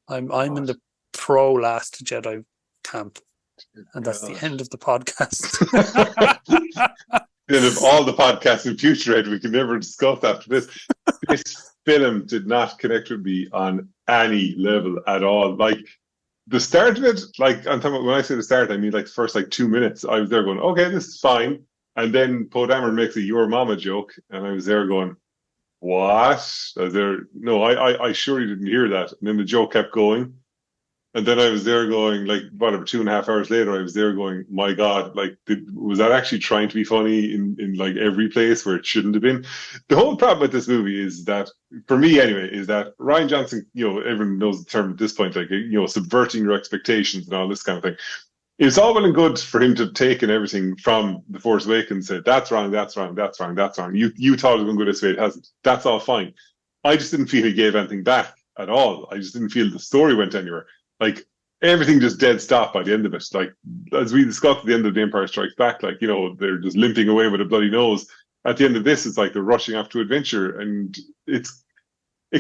I'm in the pro Last Jedi camp, and that's the end of the podcast. Then of all the podcasts in future, Ed, we can never discuss after this. This film did not connect with me on any level at all. Like the start of it, like I'm talking about, when I say the start, I mean like the first like 2 minutes. I was there going, okay, this is fine. And then Poe Dameron makes a "your mama" joke, and I was there going, what? I was there, no, I surely didn't hear that. And then the joke kept going. And then I was there going, like, whatever, 2.5 hours later, I was there going, my God, like, was that actually trying to be funny in like every place where it shouldn't have been? The whole problem with this movie is that, for me anyway, is that Rian Johnson, everyone knows the term at this point, like, subverting your expectations and all this kind of thing. It's all well and good for him to have taken everything from The Force Awakens and said, that's wrong, that's wrong, that's wrong, that's wrong. You thought it was going to go this way, it hasn't. That's all fine. I just didn't feel he gave anything back at all. I just didn't feel the story went anywhere. Like, everything just dead stop by the end of it. Like, as we discussed at the end of The Empire Strikes Back, like, they're just limping away with a bloody nose. At the end of this, it's like they're rushing off to adventure. And it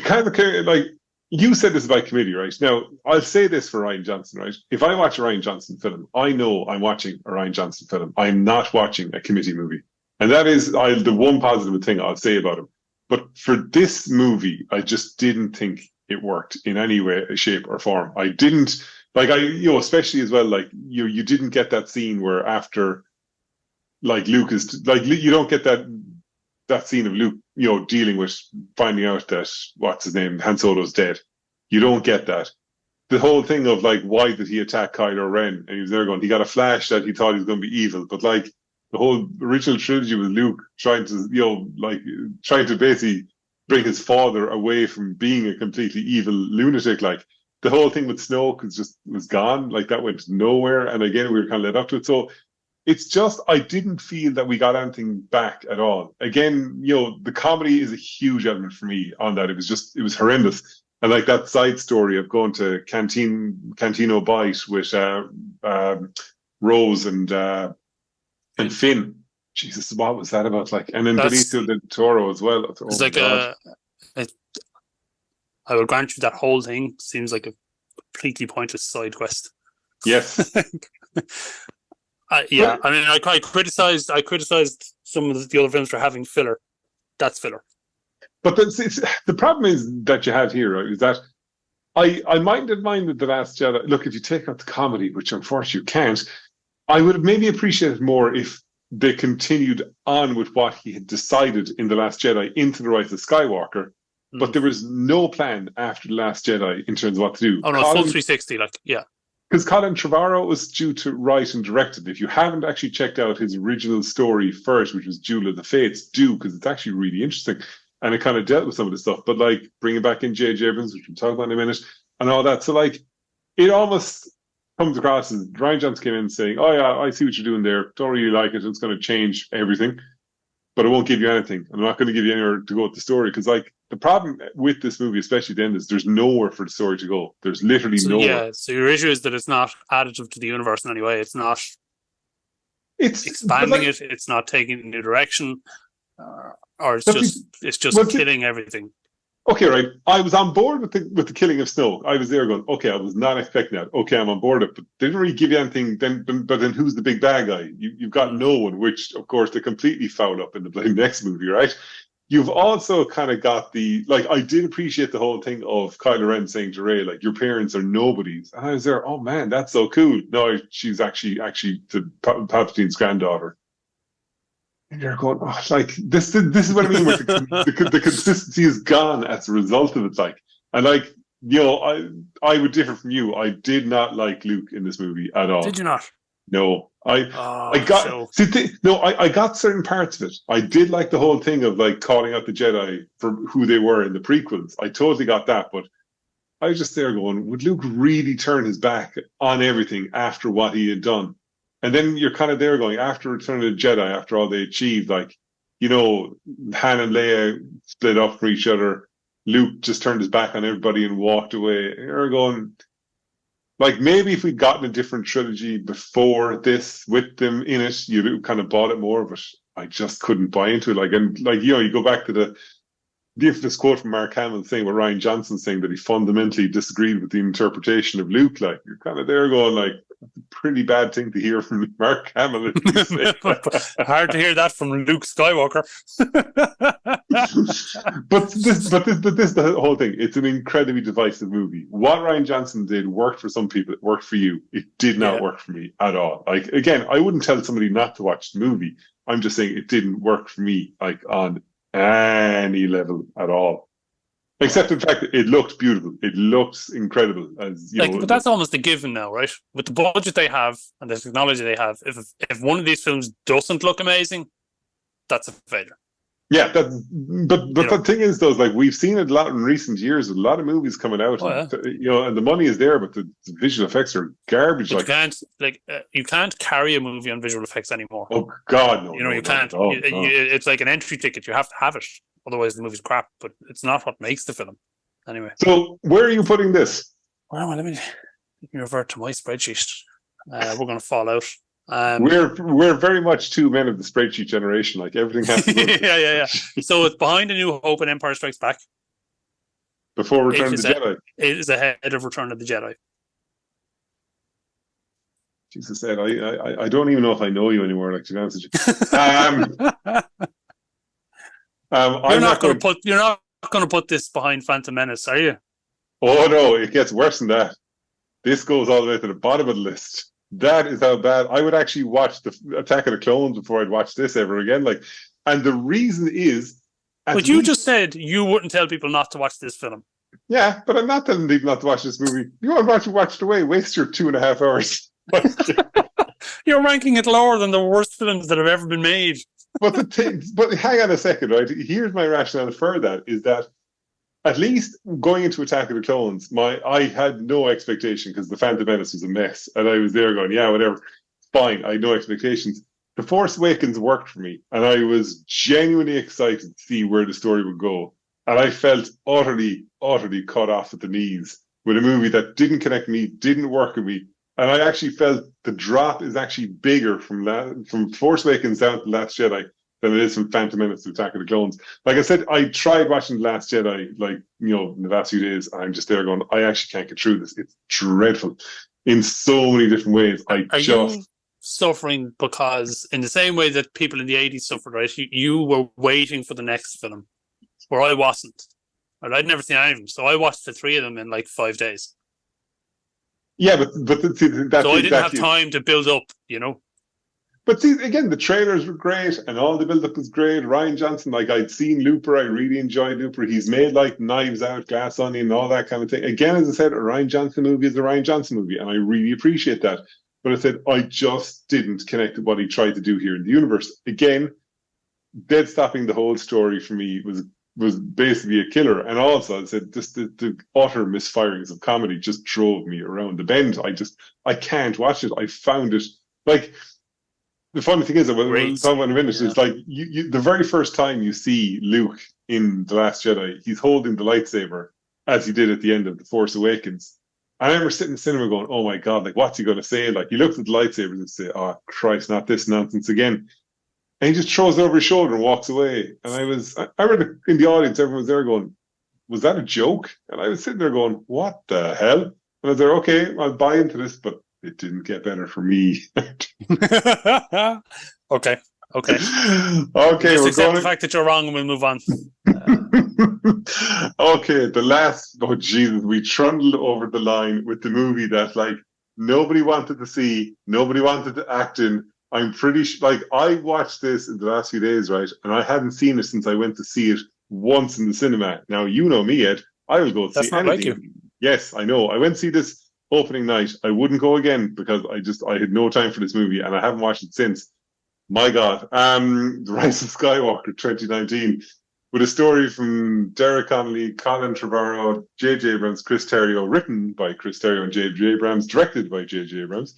kind of, like, you said this about Committee, right? Now, I'll say this for Rian Johnson, right? If I watch a Rian Johnson film, I know I'm watching a Rian Johnson film. I'm not watching a Committee movie. And that is the one positive thing I'll say about him. But for this movie, I just didn't think it worked in any way, shape, or form. I didn't, like, especially as well, like, you didn't get that scene where after, like, Luke is, like, you don't get that scene of Luke, dealing with finding out that, what's his name, Han Solo's dead. You don't get that. The whole thing of, like, why did he attack Kylo Ren? And he was there going, he got a flash that he thought he was going to be evil. But, like, the whole original trilogy with Luke trying to basically bring his father away from being a completely evil lunatic. Like, the whole thing with Snoke was gone. Like, that went nowhere. And again, we were kind of led up to it. So it's just, I didn't feel that we got anything back at all. Again, the comedy is a huge element for me on that. It was horrendous. And like that side story of going to Cantino Bite with Rose and Finn. Jesus, what was that about? Like, and then Benicio del Toro as well. It's like I would grant you that whole thing seems like a completely pointless side quest. Yes. Yeah. I mean, I criticized some of the other films for having filler. That's filler. But the problem is that you have here, right, is that I minded The Last Jedi. Look, if you take out the comedy, which unfortunately you can't, I would have maybe appreciated more if they continued on with what he had decided in The Last Jedi into The Rise of Skywalker, but there was no plan after The Last Jedi in terms of what to do. Oh, no, full 360, like, yeah. Because Colin Trevorrow was due to write and direct it. If you haven't actually checked out his original story first, which was Duel of the Fates, do, because it's actually really interesting. And it kind of dealt with some of the stuff. But, like, bringing back in J.J. Abrams, which we'll talk about in a minute, and all that. So, like, it almost comes across as Rian Johnson came in saying, oh yeah, I see what you're doing there. Don't really like it. It's going to change everything, but it won't give you anything. I'm not going to give you anywhere to go with the story. Because, like, the problem with this movie, especially at the end, is there's nowhere for the story to go. There's literally nowhere. Yeah, so your issue is that it's not additive to the universe in any way. It's not expanding it. It's not taking a new direction. Or it's just killing everything. Okay, right. I was on board with the killing of Snoke. I was there going, okay, I was not expecting that. Okay, I'm on board with it, but they didn't really give you anything. But then who's the big bad guy? You've got no one, which of course they completely foul up in the next movie, right? You've also kind of got I did appreciate the whole thing of Kylo Ren saying to Rey, like, your parents are nobodies. And I was there, oh man, that's so cool. No, she's actually to Palpatine's granddaughter. And you're going, oh, like, this is what I mean with the consistency is gone as a result of it. Like, and like, I would differ from you. I did not like Luke in this movie at Did all. you not? No, I Oh, got so no, I got certain parts of it. I did like the whole thing of like calling out the Jedi for who they were in the prequels. I totally got that, but I was just there going, would Luke really turn his back on everything after what he had done? And then you're kind of there going, after Return of the Jedi, after all they achieved, like, Han and Leia split up for each other. Luke just turned his back on everybody and walked away. You're going, like, maybe if we'd gotten a different trilogy before this with them in it, you'd kind of bought it more, but I just couldn't buy into it. Like, and like, you go back to the infamous quote from Mark Hamill saying what Ryan Johnson saying that he fundamentally disagreed with the interpretation of Luke. Like, you're kind of there going, like, that's a pretty bad thing to hear from Mark Hamill. hard to hear that from Luke Skywalker. but this the whole thing. It's an incredibly divisive movie. What Ryan Johnson did worked for some people. It worked for you. It did not work for me at all. Like, again, I wouldn't tell somebody not to watch the movie. I'm just saying it didn't work for me, like, on any level at all. Except the fact that it looked beautiful. It looks incredible. But that's almost a given now, right? With the budget they have and the technology they have, if one of these films doesn't look amazing, that's a failure. Yeah, but the thing is, though, is like we've seen it a lot in recent years. A lot of movies coming out, and the money is there, but the visual effects are garbage. But you can't carry a movie on visual effects anymore. Oh God, no! You can't. It's like an entry ticket. You have to have it, otherwise the movie's crap. But it's not what makes the film, anyway. So where are you putting this? Well, let me revert to my spreadsheet. We're going to fall out. We're very much two men of the spreadsheet generation. Like, everything has to go. yeah. So it's behind A New Hope and Empire Strikes Back. Before Return of the Jedi. It is ahead of Return of the Jedi. Jesus said, I don't even know if I know you anymore. Like, to be honest with you. You're not going to put this behind Phantom Menace, are you? Oh no, it gets worse than that. This goes all the way to the bottom of the list. That is how bad. I would actually watch the Attack of the Clones before I'd watch this ever again. Like, and the reason is. But you just said you wouldn't tell people not to watch this film. Yeah, but I'm not telling people not to watch this movie. You want to watch it away? Waste your 2.5 hours. You're ranking it lower than the worst films that have ever been made. But hang on a second, right? Here's my rationale for that: is that at least going into Attack of the Clones, I had no expectation because the Phantom Menace was a mess, and I was there going, yeah, whatever, fine. I had no expectations. The Force Awakens worked for me, and I was genuinely excited to see where the story would go. And I felt utterly, utterly cut off at the knees with a movie that didn't connect me, didn't work with me. And I actually felt the drop is actually bigger from Force Awakens down to Last Jedi than it is from Phantom Menace to Attack of the Clones. Like I said, I tried watching The Last Jedi, in the last few days, and I'm just there going, I actually can't get through this. It's dreadful in so many different ways. Are you suffering because, in the same way that people in the 80s suffered, right? You were waiting for the next film, where I wasn't. Right? I'd never seen any of them, so I watched the 3 of them in like 5 days. Yeah, but that's so I didn't have time to build up, But see, again, the trailers were great and all the build-up was great. Ryan Johnson, like, I'd seen Looper. I really enjoyed Looper. He's made, like, Knives Out, Glass Onion, and all that kind of thing. Again, as I said, a Ryan Johnson movie is a Ryan Johnson movie, and I really appreciate that. But I said, I just didn't connect with what he tried to do here in the universe. Again, dead stopping the whole story for me was basically a killer. And also, I said, just the utter misfirings of comedy just drove me around the bend. I can't watch it. I found it, like... The funny thing is that when we're talking about a minute, it's like the very first time you see Luke in The Last Jedi, he's holding the lightsaber as he did at the end of The Force Awakens. I remember sitting in the cinema going, oh my God, like, what's he going to say? Like, he looks at the lightsaber and say, oh Christ, not this nonsense again. And he just throws it over his shoulder and walks away. And I remember in the audience, everyone was there going, was that a joke? And I was sitting there going, what the hell? And I was there, okay, I'll buy into this, but it didn't get better for me. Okay. Okay. Just accept the fact that you're wrong and we'll move on. Okay, Jesus, we trundled over the line with the movie that, like, nobody wanted to see, nobody wanted to act in. I'm pretty like, I watched this in the last few days, right? And I hadn't seen it since I went to see it once in the cinema. Now, you know me, Ed. I will go see anything. Yes, I know. I went to see this opening night. I wouldn't go again because I had no time for this movie, and I haven't watched it since. My God, The Rise of Skywalker 2019, with a story from Derek Connolly, Colin Trevorrow, J.J. Abrams, Chris Terrio, written by Chris Terrio and J.J. Abrams, directed by J.J. Abrams.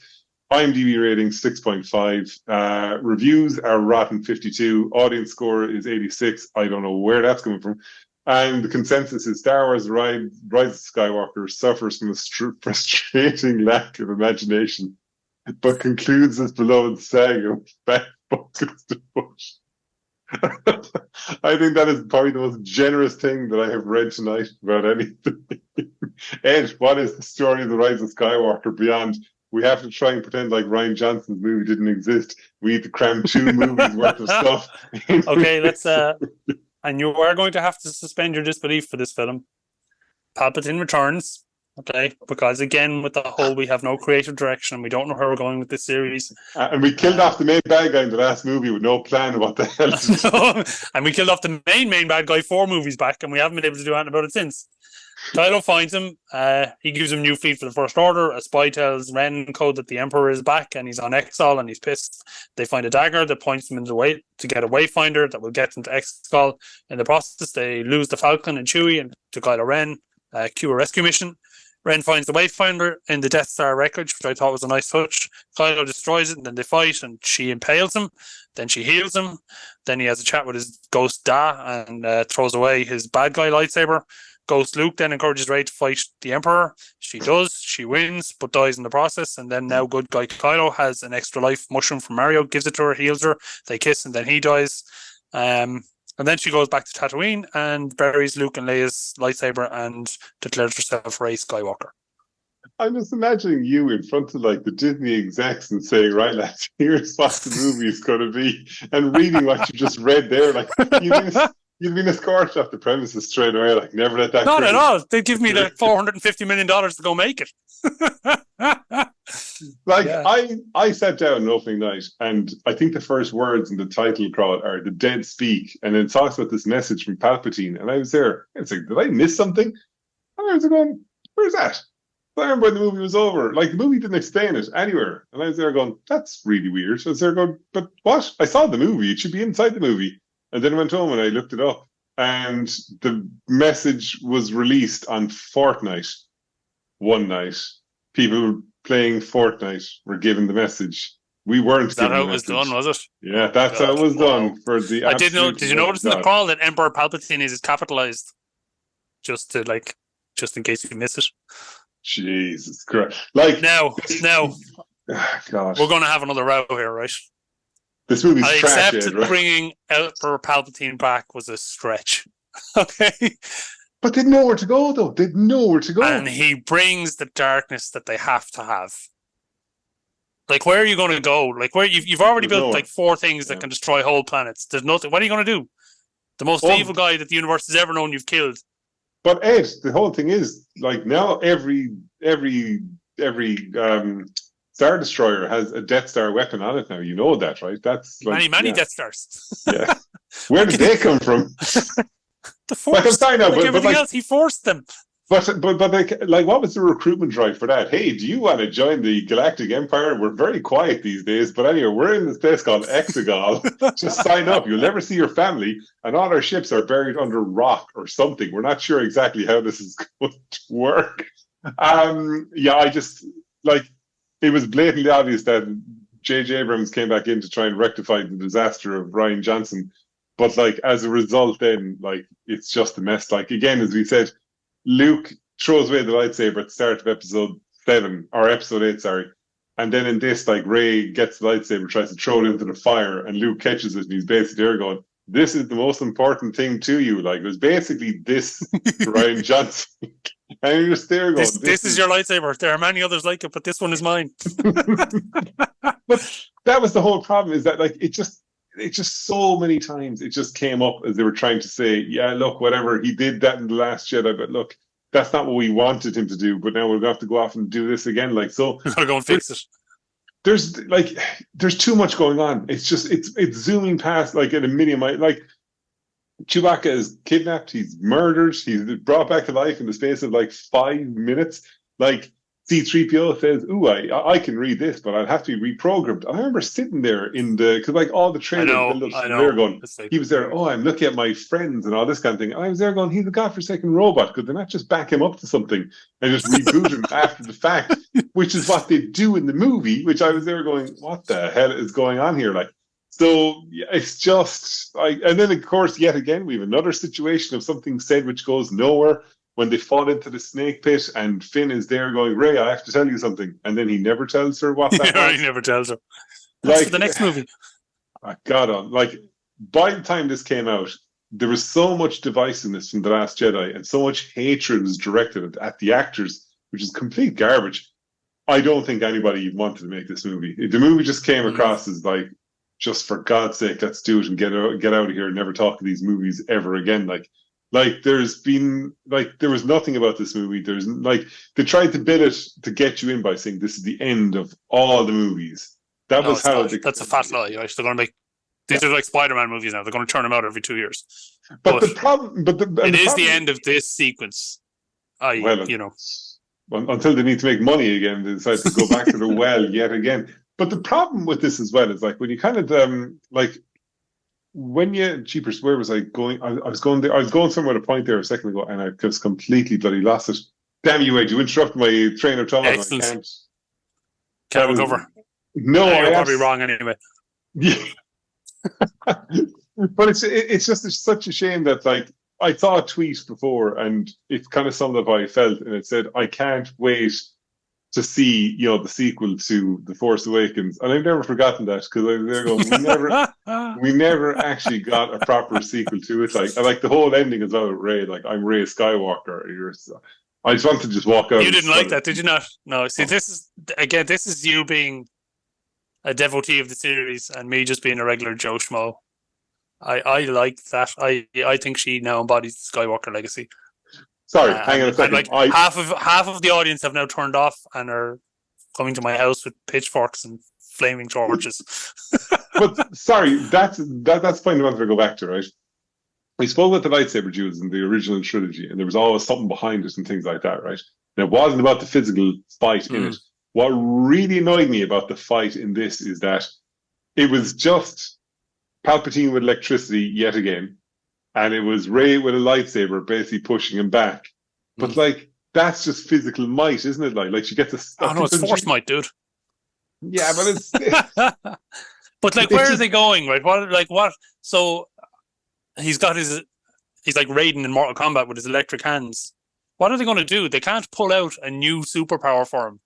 IMDb rating 6.5. Reviews are rotten 52. Audience score is 86. I don't know where that's coming from. And the consensus is Star Wars Rise of Skywalker suffers from a frustrating lack of imagination, but concludes his beloved saga with back-focused devotion. I think that is probably the most generous thing that I have read tonight about anything. Ed, what is the story of the Rise of Skywalker beyond? We have to try and pretend like Rian Johnson's movie didn't exist. We need to cram 2 movies worth of stuff. Okay, let's. And you are going to have to suspend your disbelief for this film. Palpatine returns. Okay, because again, with the whole, we have no creative direction. We don't know where we're going with this series. And we killed off the main bad guy in the last movie with no plan of what the hell to do. And we killed off the main bad guy 4 movies back, and we haven't been able to do anything about it since. Kylo finds him. He gives him new feet for the First Order. A spy tells Ren and Co that the Emperor is back and he's on Exegol and he's pissed. They find a dagger that points them in the way to get a wayfinder that will get them to Exegol. In the process, they lose the Falcon and Chewie and to Kylo Ren. Cue a rescue mission. Ren finds the wayfinder in the Death Star wreckage, which I thought was a nice touch. Kylo destroys it, and then they fight, and she impales him. Then she heals him. Then he has a chat with his ghost Da and throws away his bad guy lightsaber. Ghost Luke then encourages Rey to fight the Emperor. She does. She wins, but dies in the process. And then now good guy Kylo has an extra life mushroom from Mario, gives it to her, heals her. They kiss, and then he dies. And then she goes back to Tatooine and buries Luke and Leia's lightsaber and declares herself Rey Skywalker. I'm just imagining you in front of like the Disney execs and saying, right, lads, here's what the movie is going to be, and reading what you just read there. Like, you've been escorted off the premises straight away. Like, never let that. Not at all. They'd give me like $450 million to go make it. I sat down on opening night, and I think the first words in the title crawl are "the dead speak," and then it talks about this message from Palpatine. And I was there. It's like, did I miss something? And I was going, "Where's that?" I remember when the movie was over. Like, the movie didn't explain it anywhere, and I was there going, "That's really weird." So I was there going, "But what? I saw the movie. It should be inside the movie." And then I went home and I looked it up, and the message was released on Fortnite one night. People playing Fortnite were given the message. We weren't. Is that how it was done? Was it? Yeah, that's how it was done. For the I did know. Did you notice in the call that Emperor Palpatine is capitalized, just in case you miss it? Jesus Christ! Like now, God, we're going to have another row here, right? This movie's I trash, accept that right? bringing Emperor Palpatine back was a stretch. Okay. But they know where to go, though. They know where to go. And he brings the darkness that they have to have. Like, where are you going to go? Like, where you've already built like 4 things that can destroy whole planets. There's nothing. What are you going to do? The most evil guy that the universe has ever known, you've killed. But Ed, the whole thing is like now every Star Destroyer has a Death Star weapon on it now. You know that, right? That's like, many Death Stars. Yeah. Where did they come from? The Force. I'm sorry now, like everything else, he forced them. But like, what was the recruitment drive for that? Hey, do you want to join the Galactic Empire? We're very quiet these days, but anyway, we're in this place called Exegol. Just sign up. You'll never see your family, and all our ships are buried under rock or something. We're not sure exactly how this is going to work. I just like it was blatantly obvious that J.J. Abrams came back in to try and rectify the disaster of Rian Johnson, but like as a result, then like it's just a mess. Like again, as we said. Luke throws away the lightsaber at the start of episode 8, sorry. And then in this, like, Rey gets the lightsaber, tries to throw it into the fire, and Luke catches it, and he's basically there going, this is the most important thing to you. Like, it was basically this Rian Johnson. And you're just there going, this is your lightsaber. There are many others like it, but this one is mine. But that was the whole problem, is that, like, it just so many times it just came up as they were trying to say, yeah, look, whatever, he did that in The Last Jedi, but look, that's not what we wanted him to do, but now we're going to have to go off and do this again. Like, so we've got to go and fix it. There's too much going on. It's just, it's zooming past like at a minimum, like Chewbacca is kidnapped, he's murdered, he's brought back to life in the space of like 5 minutes. Like C3PO says, "Ooh, I can read this, but I'd have to be reprogrammed." I remember sitting there because like all the trailers build up, I there know. going, It's like, he was there. Oh, I'm looking at my friends and all this kind of thing. And I was there going, he's a godforsaken robot. Could they not just back him up to something and just reboot him after the fact? Which is what they do in the movie. Which I was there going, what the hell is going on here? Like. So yeah, it's just like, and then of course, yet again, we have another situation of something said which goes nowhere when they fall into the snake pit, and Finn is there going, "Ray, I have to tell you something," and then he never tells her what that was. he never tells her. That's Like for the next movie. God, like by the time this came out, there was so much divisiveness from The Last Jedi, and so much hatred was directed at the actors, which is complete garbage. I don't think anybody wanted to make this movie. The movie just came across as like, just for God's sake, let's do it and get out of here and never talk to these movies ever again. Like there's been like there was nothing about this movie. There's like they tried to build it to get you in by saying this is the end of all the movies. That was how that's a fat lie. Right? They're going to make these are like Spider-Man movies now. They're going to turn them out every 2 years. But the problem, it is the end of this sequence. Until they need to make money again, they decide to go back to the well yet again. But the problem with this as well is like when you kind of like when you Jeepers, where was I going? I was going there. I was going somewhere at a point there a second ago, and I just completely bloody lost it. Damn you, Ed! You interrupted my train of thought. Excellent. Can't recover. No, you're probably wrong anyway. Yeah. But it's just such a shame that like I saw a tweet before, and it kind of summed up how I felt, and it said, "I can't wait to see, the sequel to The Force Awakens," and I've never forgotten that because I was there going, we never actually got a proper sequel to it. Like the whole ending is about Rey. Like I'm Rey Skywalker. I just wanted to just walk out. You didn't like that, did you not? No. See, this is you being a devotee of the series and me just being a regular Joe Schmo. I like that. I think she now embodies the Skywalker legacy. Sorry, hang on a second. Like half of the audience have now turned off and are coming to my house with pitchforks and flaming torches. But sorry, that's the point I wanted to go back to, right? We spoke about the lightsaber duels in the original trilogy, and there was always something behind it and things like that, right? And it wasn't about the physical fight in it. What really annoyed me about the fight in this is that it was just Palpatine with electricity yet again, and it was Rey with a lightsaber basically pushing him back. But like that's just physical might, isn't it? Like she gets a. Oh no, it's force might, dude. Yeah, but it's. But like, where are they going? Right? What? So he's like Raiden in Mortal Kombat with his electric hands. What are they going to do? They can't pull out a new superpower for him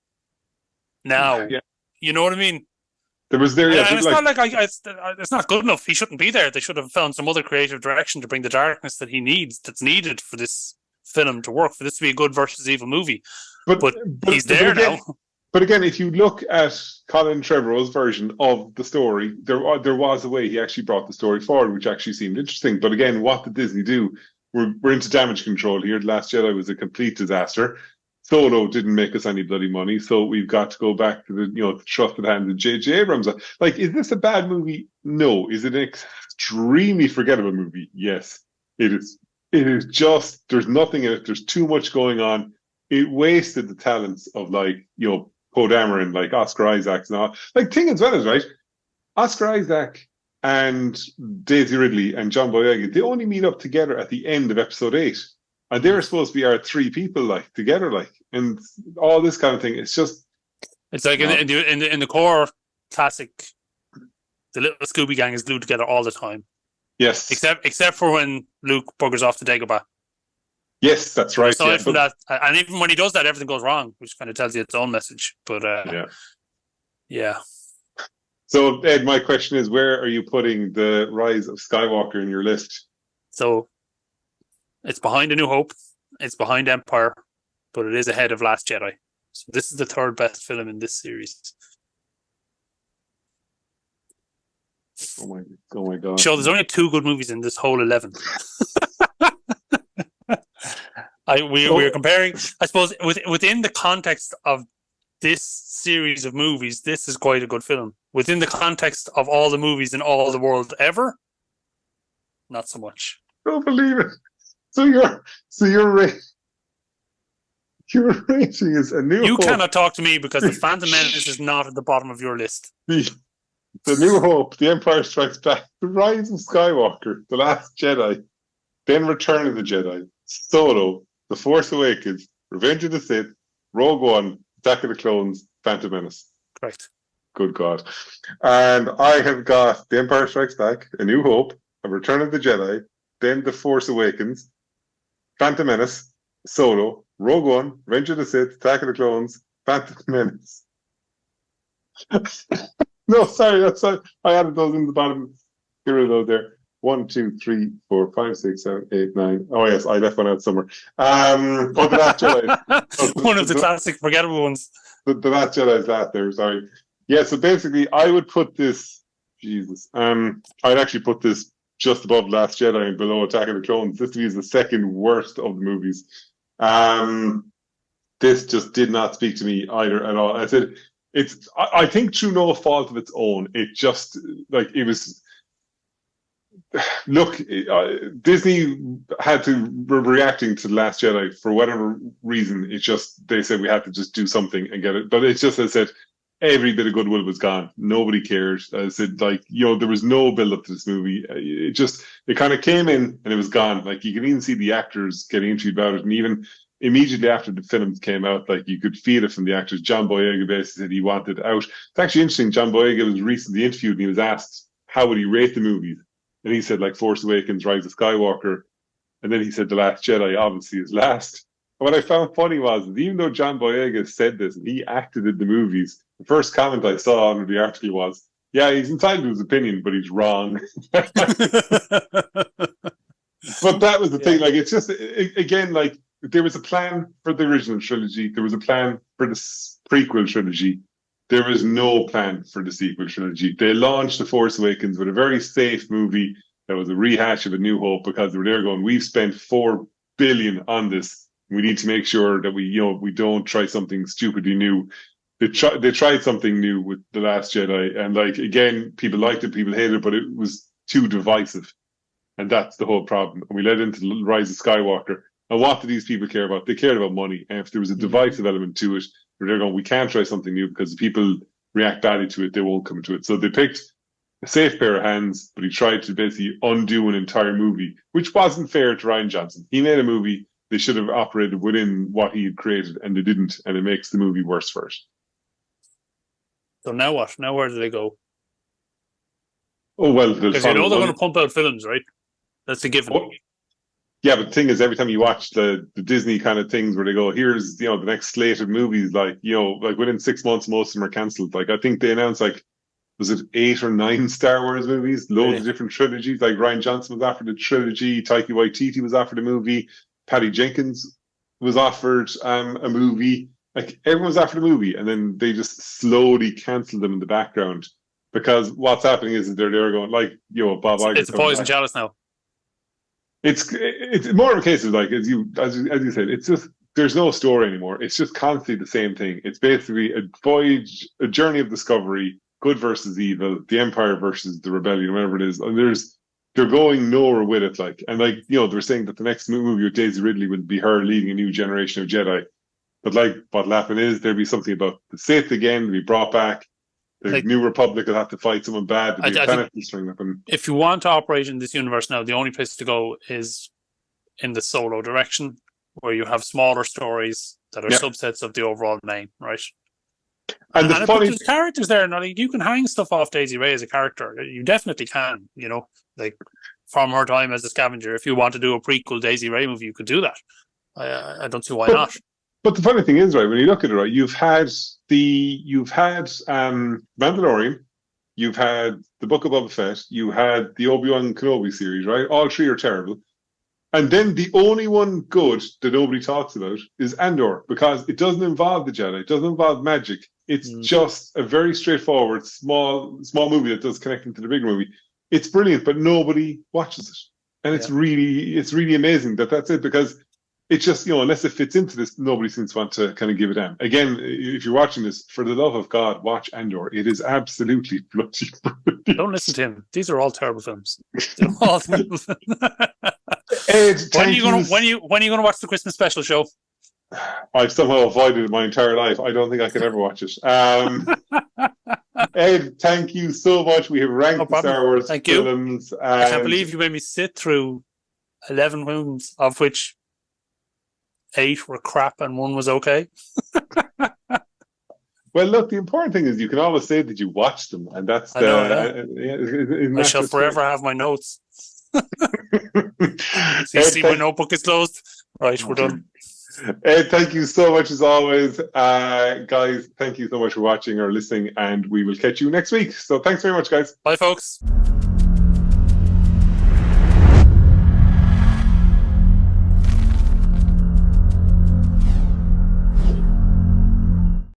now. Yeah. You know what I mean? There was there. Yeah, and it's not like it's not good enough. He shouldn't be there. They should have found some other creative direction to bring the darkness that he needs. That's needed for this film to work. For this to be a good versus evil movie. But he's there now. But again, if you look at Colin Trevorrow's version of the story, there was a way he actually brought the story forward, which actually seemed interesting. But again, what did Disney do? We're into damage control here. The Last Jedi was a complete disaster. Solo didn't make us any bloody money, so we've got to go back to the trusted hands of J.J. Abrams. Like, is this a bad movie? No. Is it an extremely forgettable movie? Yes, it is. It is just there's nothing in it. There's too much going on. It wasted the talents of Poe Dameron, like Oscar Isaac and all. Like thing as well as right, Oscar Isaac and Daisy Ridley and John Boyega, they only meet up together at the end of episode 8. And they were supposed to be our 3 people, together, and all this kind of thing. It's just, it's like in the core classic, the little Scooby gang is glued together all the time. Yes, except for when Luke buggers off to Dagobah. Yes, that's right. Aside from that, and even when he does that, everything goes wrong, which kind of tells you its own message. But yeah. So Ed, my question is, where are you putting the Rise of Skywalker in your list? So. It's behind A New Hope, it's behind Empire, but it is ahead of Last Jedi. So this is the 3rd best film in this series. Oh my God. So there's only 2 good movies in this whole 11. We're comparing, I suppose, within the context of this series of movies, this is quite a good film. Within the context of all the movies in all the world ever, not so much. don't believe it. So your rating is A New You Hope. cannot talk to me because The Phantom Menace is not at the bottom of your list. The New Hope, The Empire Strikes Back, The Rise of Skywalker, The Last Jedi, then Return of the Jedi, Solo, The Force Awakens, Revenge of the Sith, Rogue One, Attack of the Clones, Phantom Menace. Correct. Good God. And I have got The Empire Strikes Back, A New Hope, A Return of the Jedi, then The Force Awakens, Phantom Menace, Solo, Rogue One, Revenge of the Sith, Attack of the Clones, Phantom Menace. No, sorry, that's not, I added those in the bottom. Get rid of those there. 1, 2, 3, 4, 5, 6, 7, 8, 9. Oh yes, I left one out somewhere. The Last Jedi. One of the classic forgettable ones. The Last Jedi is that there, sorry. Yeah, so basically I would put this I'd actually put this just above Last Jedi and below Attack of the Clones. This to me is the second worst of the movies. This just did not speak to me either at all. I said I think through no fault of its own, it just it was. Look, Disney had to reacting to The Last Jedi for whatever reason. It's just they said we had to just do something and get it. But it's just, as I said, every bit of goodwill was gone. Nobody cared. I said, there was no build up to this movie. It kind of came in and it was gone. Like, you can even see the actors getting interviewed about it, and even immediately after the films came out, you could feel it from the actors. John Boyega basically said he wanted out. It's actually interesting. John Boyega was recently interviewed and he was asked how would he rate the movies. And he said, Force Awakens, Rise of Skywalker. And then he said The Last Jedi obviously is last. And what I found funny was, even though John Boyega said this and he acted in the movies, the first comment I saw under the article was, yeah, he's entitled to his opinion, but he's wrong. But that was the thing. It's just, again, there was a plan for the original trilogy. There was a plan for the prequel trilogy. There was no plan for the sequel trilogy. They launched The Force Awakens with a very safe movie that was a rehash of A New Hope, because they were there going, we've spent $4 billion on this. We need to make sure that we don't try something stupidly new. They tried something new with The Last Jedi, and again, people liked it, people hated it, but it was too divisive, and that's the whole problem. And we led into The Rise of Skywalker. And what did these people care about? They cared about money. And if there was a divisive element to it, they're going, we can't try something new because if people react badly to it, they won't come to it. So they picked a safe pair of hands, but he tried to basically undo an entire movie, which wasn't fair to Rian Johnson. He made a movie. They should have operated within what he had created, and they didn't, and it makes the movie worse for it. So now what? Now where do they go? Oh, well, because they're going to pump out films, right? That's a given. Oh. Yeah, but the thing is, every time you watch the Disney kind of things where they go, here's, the next slate of movies, within 6 months, most of them are cancelled. I think they announced, was it 8 or 9 Star Wars movies? Loads of different trilogies. Rian Johnson was offered a trilogy. Taika Waititi was offered a movie. Patty Jenkins was offered a movie. Everyone was offered a movie, and then they just slowly cancelled them in the background, because what's happening is that they're going, Bob Iger. It's a poison chalice now. It's more of a case of as you said, it's just there's no story anymore. It's just constantly the same thing. It's basically a voyage, a journey of discovery, good versus evil, the Empire versus the Rebellion, whatever it is. And they're going nowhere with it. They're saying that the next movie with Daisy Ridley will be her leading a new generation of Jedi. But what'll happen is there'll be something about the Sith again to be brought back. The New Republic will have to fight someone bad. If you want to operate in this universe now, the only place to go is in the Solo direction, where you have smaller stories that are subsets of the overall main, right? And there's characters there, and you can hang stuff off Daisy Ray as a character. You definitely can, from her time as a scavenger. If you want to do a prequel Daisy Ray movie, you could do that. I don't see why not. But the funny thing is, right, when you look at it, right, you've had Mandalorian, you've had the Book of Boba Fett, you had the Obi-Wan Kenobi series, right? All three are terrible. And then the only one good that nobody talks about is Andor, because it doesn't involve the Jedi, it doesn't involve magic. It's just a very straightforward, small movie that does connect into the big movie. It's brilliant, but nobody watches it. And it's really amazing that that's it, because it's just, unless it fits into this, nobody seems to want to kind of give it down. Again, if you're watching this, for the love of God, watch Andor. It is absolutely bloody brilliant. Don't listen to him. These are all terrible films. They're all terrible films. Ed, When are thank you gonna watch the Christmas special show? I've somehow avoided it my entire life. I don't think I could ever watch it. Ed, thank you so much. We have ranked No the problem. Star Wars Thank you. films. I can't And believe you made me sit through 11 films, of which 8 were crap and 1 was okay. well, look, the important thing is you can always say that you watched them, and that's I know, isn't I that shall just forever have my notes. So you Ed, see my notebook is closed? Right, we're done. Ed, thank you so much as always. Guys, thank you so much for watching or listening, and we will catch you next week. So thanks very much, guys. Bye, folks.